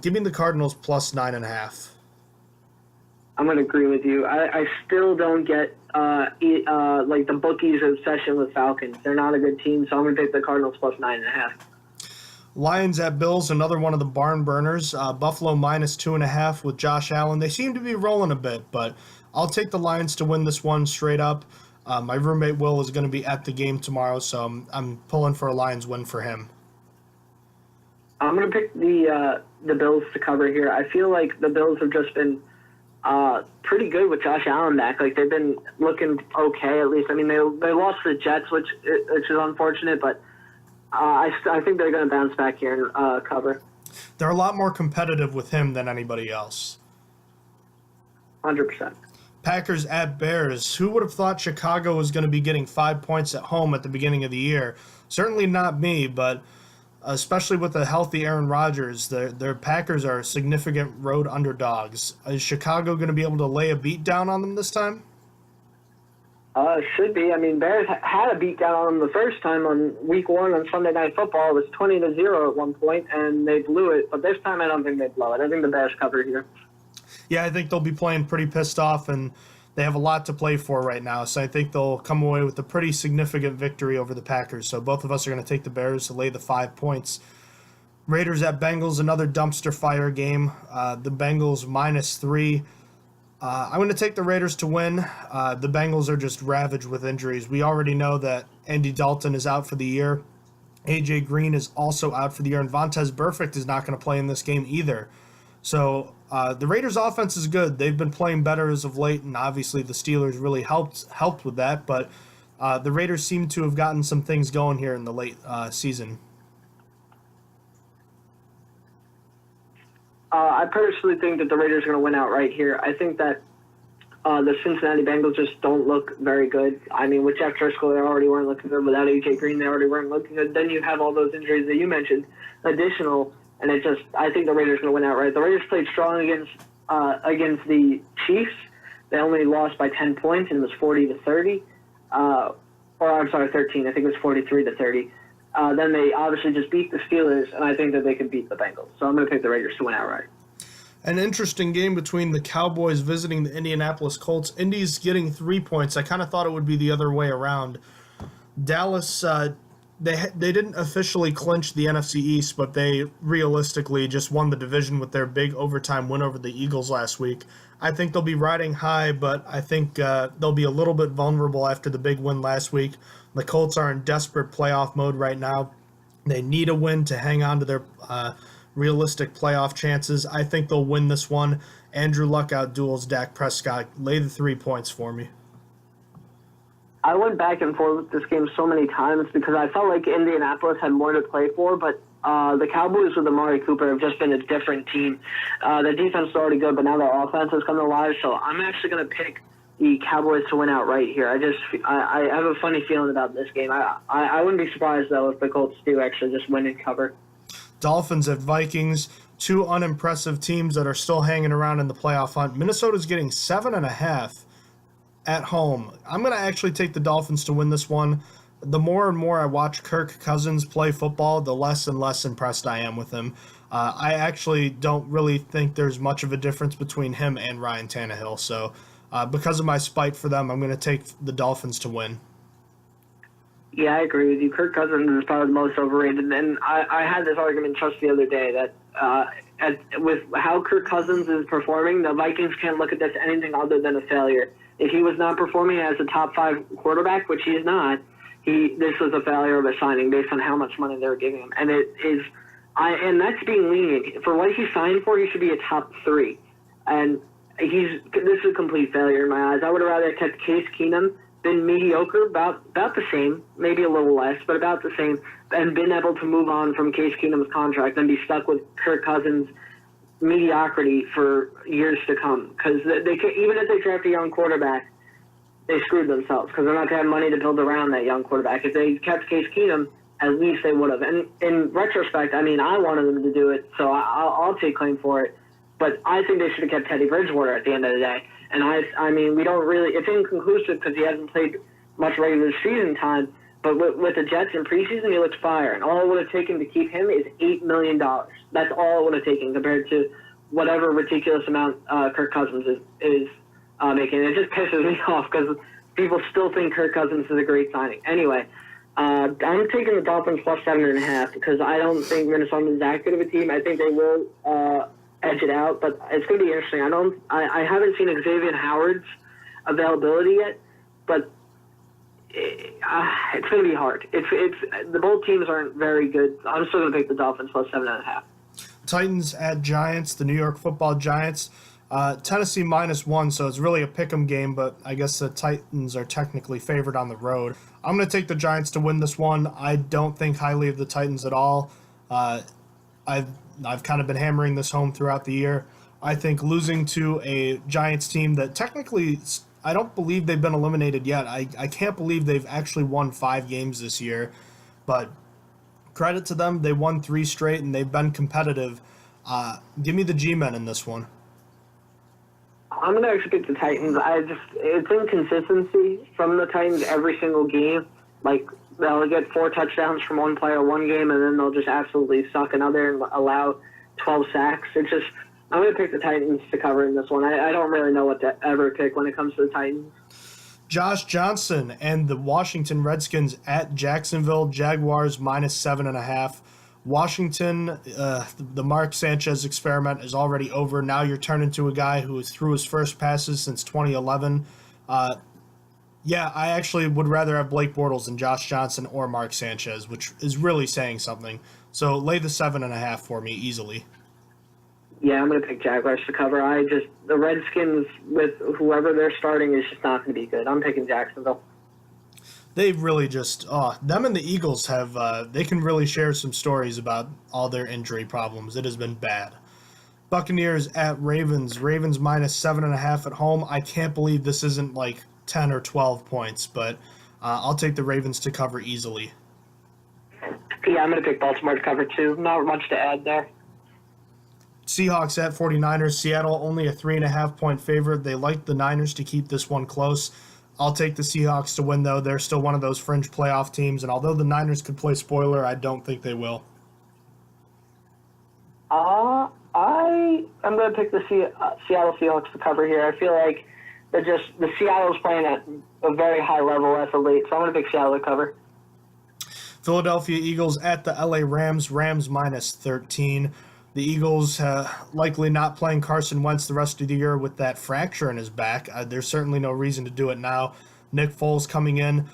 Give me the Cardinals plus 9.5. I'm going to agree with you. I still don't get like the bookies' obsession with Falcons. They're not a good team, so I'm going to take the Cardinals plus 9.5. Lions at Bills, another one of the barn burners. Buffalo minus 2.5 with Josh Allen. They seem to be rolling a bit, but I'll take the Lions to win this one straight up. My roommate Will is going to be at the game tomorrow, so I'm pulling for a Lions win for him. I'm going to pick the Bills to cover here. I feel like the Bills have just been pretty good with Josh Allen back. Like, they've been looking okay, at least. I mean, they lost to the Jets, which is unfortunate, but I think they're going to bounce back here and cover. They're a lot more competitive with him than anybody else. 100%. Packers at Bears. Who would have thought Chicago was going to be getting 5 points at home at the beginning of the year? Certainly not me, but especially with a healthy Aaron Rodgers, their Packers are significant road underdogs. Is Chicago going to be able to lay a beat down on them this time? Should be. I mean, Bears had a beat down on them the first time on Week 1 on Sunday Night Football. It was 20-0 at one point, and they blew it. But this time, I don't think they blow it. I think the Bears cover here. Yeah, I think they'll be playing pretty pissed off, and they have a lot to play for right now. So I think they'll come away with a pretty significant victory over the Packers. So both of us are going to take the Bears to lay the 5 points. Raiders at Bengals, another dumpster fire game. The Bengals minus 3. I'm going to take the Raiders to win. The Bengals are just ravaged with injuries. We already know that Andy Dalton is out for the year. A.J. Green is also out for the year, and Vontaze Burfict is not going to play in this game either. So the Raiders' offense is good. They've been playing better as of late, and obviously the Steelers really helped with that. But the Raiders seem to have gotten some things going here in the late season. I personally think that the Raiders are going to win outright here. I think that the Cincinnati Bengals just don't look very good. I mean, with Jeff Driscoll, they already weren't looking good. Without A.J. Green, they already weren't looking good. Then you have all those injuries that you mentioned, additional, and I think the Raiders are going to win outright. The Raiders played strong against the Chiefs. They only lost by 10 points, and it was 40-30. Or I'm sorry, 13. I think it was 43-30. Then they obviously just beat the Steelers, and I think that they could beat the Bengals. So I'm going to pick the Raiders to win outright. An interesting game between the Cowboys visiting the Indianapolis Colts. Indy's getting 3 points. I kind of thought it would be the other way around. Dallas, they didn't officially clinch the NFC East, but they realistically just won the division with their big overtime win over the Eagles last week. I think they'll be riding high, but I think they'll be a little bit vulnerable after the big win last week. The Colts are in desperate playoff mode right now. They need a win to hang on to their realistic playoff chances. I think they'll win this one. Andrew Luck outduels Dak Prescott. Lay the 3 points for me. I went back and forth with this game so many times because I felt like Indianapolis had more to play for, but the Cowboys with Amari Cooper have just been a different team. Their defense is already good, but now their offense has come to life, so I'm actually going to pick the Cowboys to win outright here. I have a funny feeling about this game. I wouldn't be surprised, though, if the Colts do actually just win and cover. Dolphins at Vikings, two unimpressive teams that are still hanging around in the playoff hunt. Minnesota's getting 7.5 at home. I'm going to actually take the Dolphins to win this one. The more and more I watch Kirk Cousins play football, the less and less impressed I am with him. I actually don't really think there's much of a difference between him and Ryan Tannehill. So because of my spite for them, I'm going to take the Dolphins to win. Yeah, I agree with you. Kirk Cousins is probably the most overrated. And I had this argument just the other day that with how Kirk Cousins is performing, the Vikings can't look at this anything other than a failure. If he was not performing as a top 5 quarterback, which he is not, this was a failure of a signing based on how much money they were giving him. And and that's being lenient. For what he signed for, he should be a top 3. And this is a complete failure in my eyes. I would have rather kept Case Keenum, been mediocre, about the same, maybe a little less, but about the same, and been able to move on from Case Keenum's contract and be stuck with Kirk Cousins' mediocrity for years to come. Because even if they draft a young quarterback, they screwed themselves because they're not going to have money to build around that young quarterback. If they kept Case Keenum, at least they would have. And in retrospect, I mean, I wanted them to do it, so I'll take claim for it. But I think they should have kept Teddy Bridgewater at the end of the day. And I mean, we don't really – it's inconclusive because he hasn't played much regular season time. But with the Jets in preseason, he looks fire. And all it would have taken to keep him is $8 million. That's all it would have taken compared to whatever ridiculous amount Kirk Cousins is making. It just pisses me off because people still think Kirk Cousins is a great signing. Anyway, I'm taking the Dolphins plus 7.5 because I don't think Minnesota is that good of a team. I think they will edge it out, but it's going to be interesting. I haven't seen Xavier Howard's availability yet, but it's going to be hard. The both teams aren't very good. I'm still going to pick the Dolphins plus 7.5. Titans at Giants, the New York Football Giants. Tennessee -1, so it's really a pick'em game, but I guess the Titans are technically favored on the road. I'm going to take the Giants to win this one. I don't think highly of the Titans at all. I've kind of been hammering this home throughout the year. I think losing to a Giants team that technically, I don't believe they've been eliminated yet. I can't believe they've actually won 5 games this year, but credit to them. They won 3 straight, and they've been competitive. Give me the G-Men in this one. I'm going to actually pick the Titans. It's inconsistency from the Titans every single game. Like, they'll get 4 touchdowns from one player one game, and then they'll just absolutely suck another and allow 12 sacks. I'm going to pick the Titans to cover in this one. I don't really know what to ever pick when it comes to the Titans. Josh Johnson and the Washington Redskins at Jacksonville, Jaguars -7.5. Washington, the Mark Sanchez experiment is already over. Now you're turning to a guy who threw his first passes since 2011. Yeah, I actually would rather have Blake Bortles than Josh Johnson or Mark Sanchez, which is really saying something. So lay the 7.5 for me easily. Yeah, I'm going to pick Jaguars to cover. The Redskins, with whoever they're starting, is just not going to be good. I'm picking Jacksonville. They've really just, them and the Eagles they can really share some stories about all their injury problems. It has been bad. Buccaneers at Ravens. Ravens minus 7.5 at home. I can't believe this isn't like 10 or 12 points, but I'll take the Ravens to cover easily. Yeah, I'm going to pick Baltimore to cover too. Not much to add there. Seahawks at 49ers. Seattle only a 3.5 point favorite. They like the Niners to keep this one close. I'll take the Seahawks to win, though. They're still one of those fringe playoff teams, and although the Niners could play spoiler, I don't think they will. I am going to pick the Seattle Seahawks to cover here. I feel like the Seattle's playing at a very high level as of late, so I'm going to pick Seattle to cover. Philadelphia Eagles at the LA Rams. Rams minus 13. The Eagles likely not playing Carson Wentz the rest of the year with that fracture in his back. There's certainly no reason to do it now. Nick Foles coming in.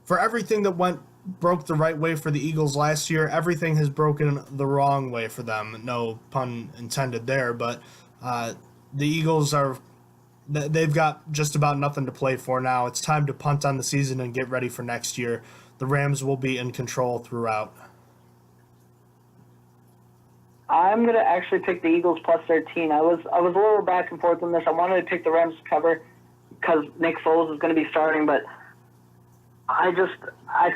For everything that broke the right way for the Eagles last year, everything has broken the wrong way for them. No pun intended there, but the Eagles they've got just about nothing to play for now. It's time to punt on the season and get ready for next year. The Rams will be in control throughout. I'm going to actually pick the Eagles plus 13. I was a little back and forth on this. I wanted to pick the Rams to cover because Nick Foles is going to be starting, but I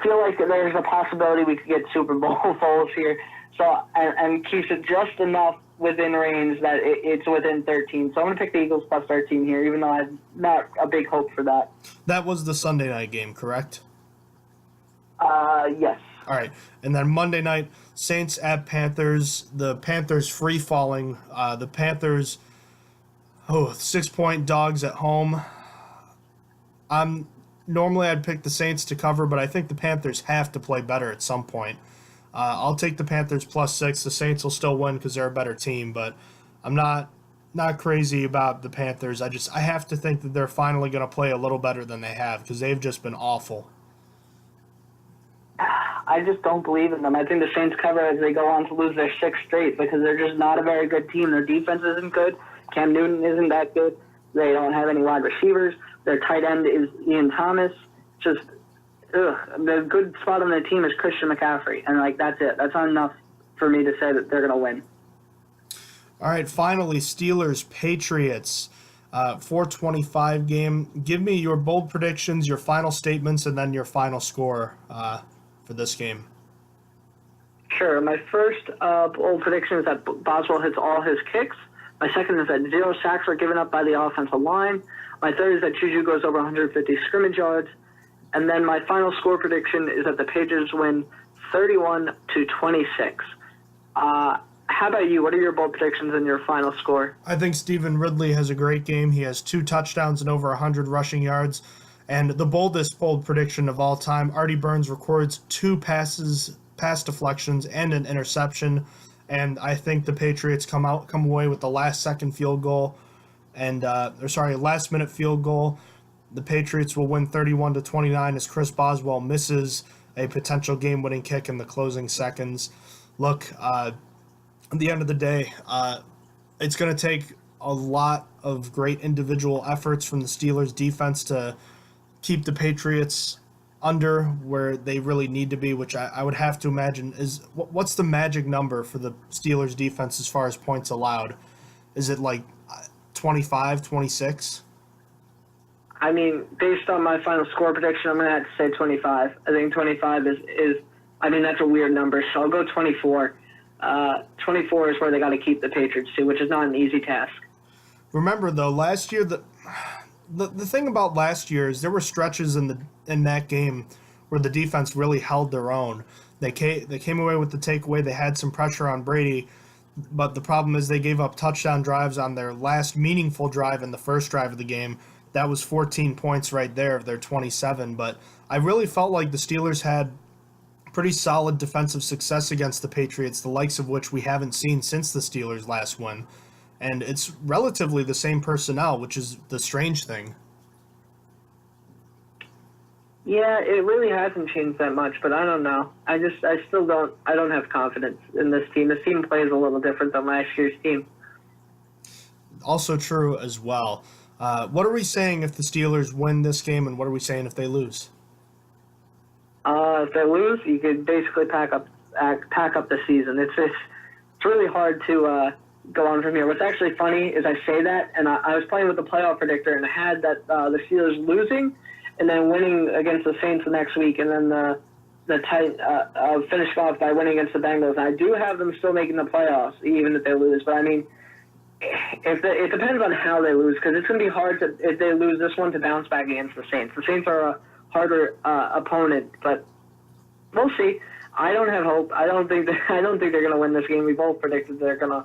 feel like there's a possibility we could get Super Bowl Foles here. So and keeps it just enough within range that it's within 13. So I'm going to pick the Eagles plus 13 here, even though I have not a big hope for that. That was the Sunday night game, correct? Yes. All right. And then Monday night, Saints at Panthers. The Panthers free falling. The Panthers, 6-point dogs at home. Normally I'd pick the Saints to cover, but I think the Panthers have to play better at some point. I'll take the Panthers plus 6. The Saints will still win because they're a better team, but I'm not crazy about the Panthers. I have to think that they're finally going to play a little better than they have because they've just been awful. I just don't believe in them. I think the Saints cover as they go on to lose their 6th straight because they're just not a very good team. Their defense isn't good. Cam Newton isn't that good. They don't have any wide receivers. Their tight end is Ian Thomas. The good spot on their team is Christian McCaffrey, and that's it. That's not enough for me to say that they're going to win. All right, finally, Steelers, Patriots, 4:25 game. Give me your bold predictions, your final statements, and then your final score for this game. Sure. My first bold prediction is that Boswell hits all his kicks. My second is that 0 sacks are given up by the offensive line. My third is that Juju goes over 150 scrimmage yards. And then my final score prediction is that the Patriots win 31-26. How about you? What are your bold predictions and your final score? I think Stephen Ridley has a great game. He has 2 touchdowns and over 100 rushing yards. And the boldest bold prediction of all time, Artie Burns records 2 pass deflections and an interception. And I think the Patriots come away with the last-minute field goal. The Patriots will win 31-29 as Chris Boswell misses a potential game-winning kick in the closing seconds. Look, at the end of the day, it's going to take a lot of great individual efforts from the Steelers' defense to keep the Patriots under where they really need to be, which I would have to imagine is what's the magic number for the Steelers defense as far as points allowed? Is it like 25, 26? I mean, based on my final score prediction, I'm going to have to say 25. I think 25 that's a weird number, so I'll go 24. 24 is where they got to keep the Patriots to, which is not an easy task. Remember, though, last year, the thing about last year is there were stretches in that game where the defense really held their own. They came away with the takeaway. They had some pressure on Brady, but the problem is they gave up touchdown drives on their last meaningful drive in the first drive of the game. That was 14 points right there of their 27. But I really felt like the Steelers had pretty solid defensive success against the Patriots, the likes of which we haven't seen since the Steelers' last win. And it's relatively the same personnel, which is the strange thing. Yeah, it really hasn't changed that much, but I don't know. I don't have confidence in this team. This team plays a little different than last year's team. Also true as well. What are we saying if the Steelers win this game, and what are we saying if they lose? If they lose, you could basically pack up the season. It's really hard to go on from here. What's actually funny is I say that, and I was playing with the playoff predictor, and I had that the Steelers losing and then winning against the Saints the next week, and then the finished off by winning against the Bengals. And I do have them still making the playoffs, even if they lose. But I mean, it depends on how they lose, because it's going to be hard if they lose this one to bounce back against the Saints. The Saints are a harder opponent, but we'll see. I don't have hope. I don't think they're going to win this game. We both predicted they're going to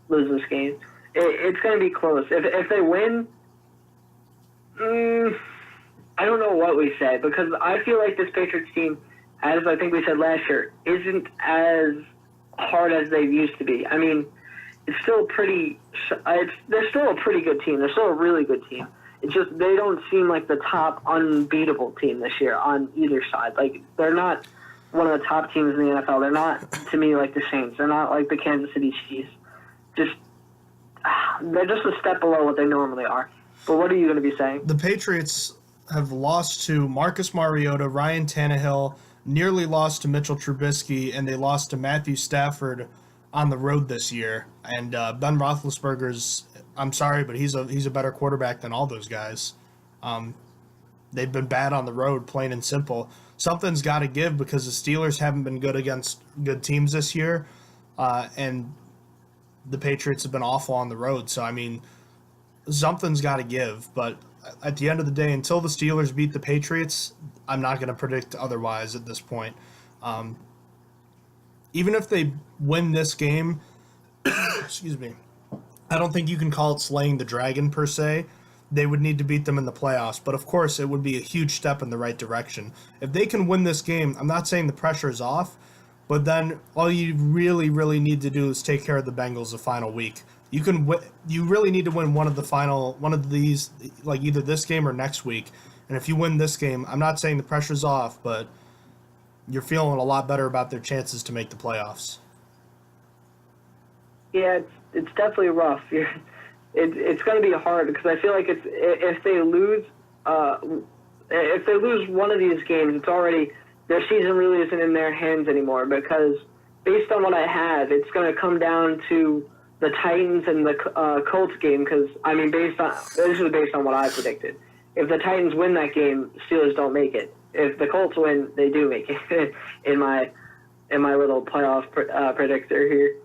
lose this game. It's going to be close. If they win, I don't know what we say, because I feel like this Patriots team, as I think we said last year, isn't as hard as they used to be. I mean, it's still they're still a pretty good team. They're still a really good team. It's just they don't seem like the top unbeatable team this year on either side. Like, they're not one of the top teams in the NFL. They're not, to me, like the Saints. They're not like the Kansas City Chiefs. They're just a step below what they normally are. But what are you going to be saying? The Patriots have lost to Marcus Mariota, Ryan Tannehill, nearly lost to Mitchell Trubisky, and they lost to Matthew Stafford on the road this year. And Ben Roethlisberger's, I'm sorry, but he's a better quarterback than all those guys. They've been bad on the road, plain and simple. Something's got to give, because the Steelers haven't been good against good teams this year, and the Patriots have been awful on the road. So, I mean, something's got to give. But at the end of the day, until the Steelers beat the Patriots, I'm not going to predict otherwise at this point. Even if they win this game, excuse me, I don't think you can call it slaying the dragon per se. They would need to beat them in the playoffs. But, of course, it would be a huge step in the right direction. If they can win this game, I'm not saying the pressure is off, but then all you really, really need to do is take care of the Bengals the final week. You really need to win one of these, like either this game or next week. And if you win this game, I'm not saying the pressure's off, but you're feeling a lot better about their chances to make the playoffs. Yeah, it's definitely rough. It's going to be hard, because I feel like if they lose one of these games, it's already, their season really isn't in their hands anymore, because based on what I have, it's going to come down to the Titans and the Colts game, because, I mean, this is based on what I predicted. If the Titans win that game, Steelers don't make it. If the Colts win, they do make it in my little playoff predictor here.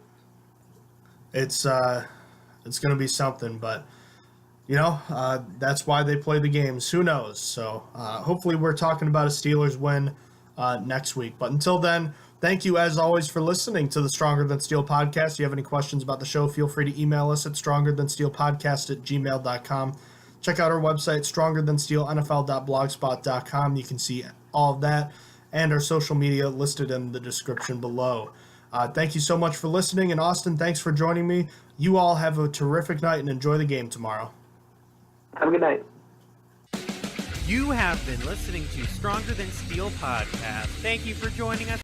It's going to be something, but, that's why they play the games. Who knows? So hopefully we're talking about a Steelers win next week. But until then, thank you, as always, for listening to the Stronger Than Steel podcast. If you have any questions about the show, feel free to email us at strongerthansteelpodcast@gmail.com. Check out our website, strongerthansteelnfl.blogspot.com. You can see all of that and our social media listed in the description below. Thank you so much for listening. And Austin, thanks for joining me. You all have a terrific night and enjoy the game tomorrow. Have a good night. You have been listening to Stronger Than Steel podcast. Thank you for joining us.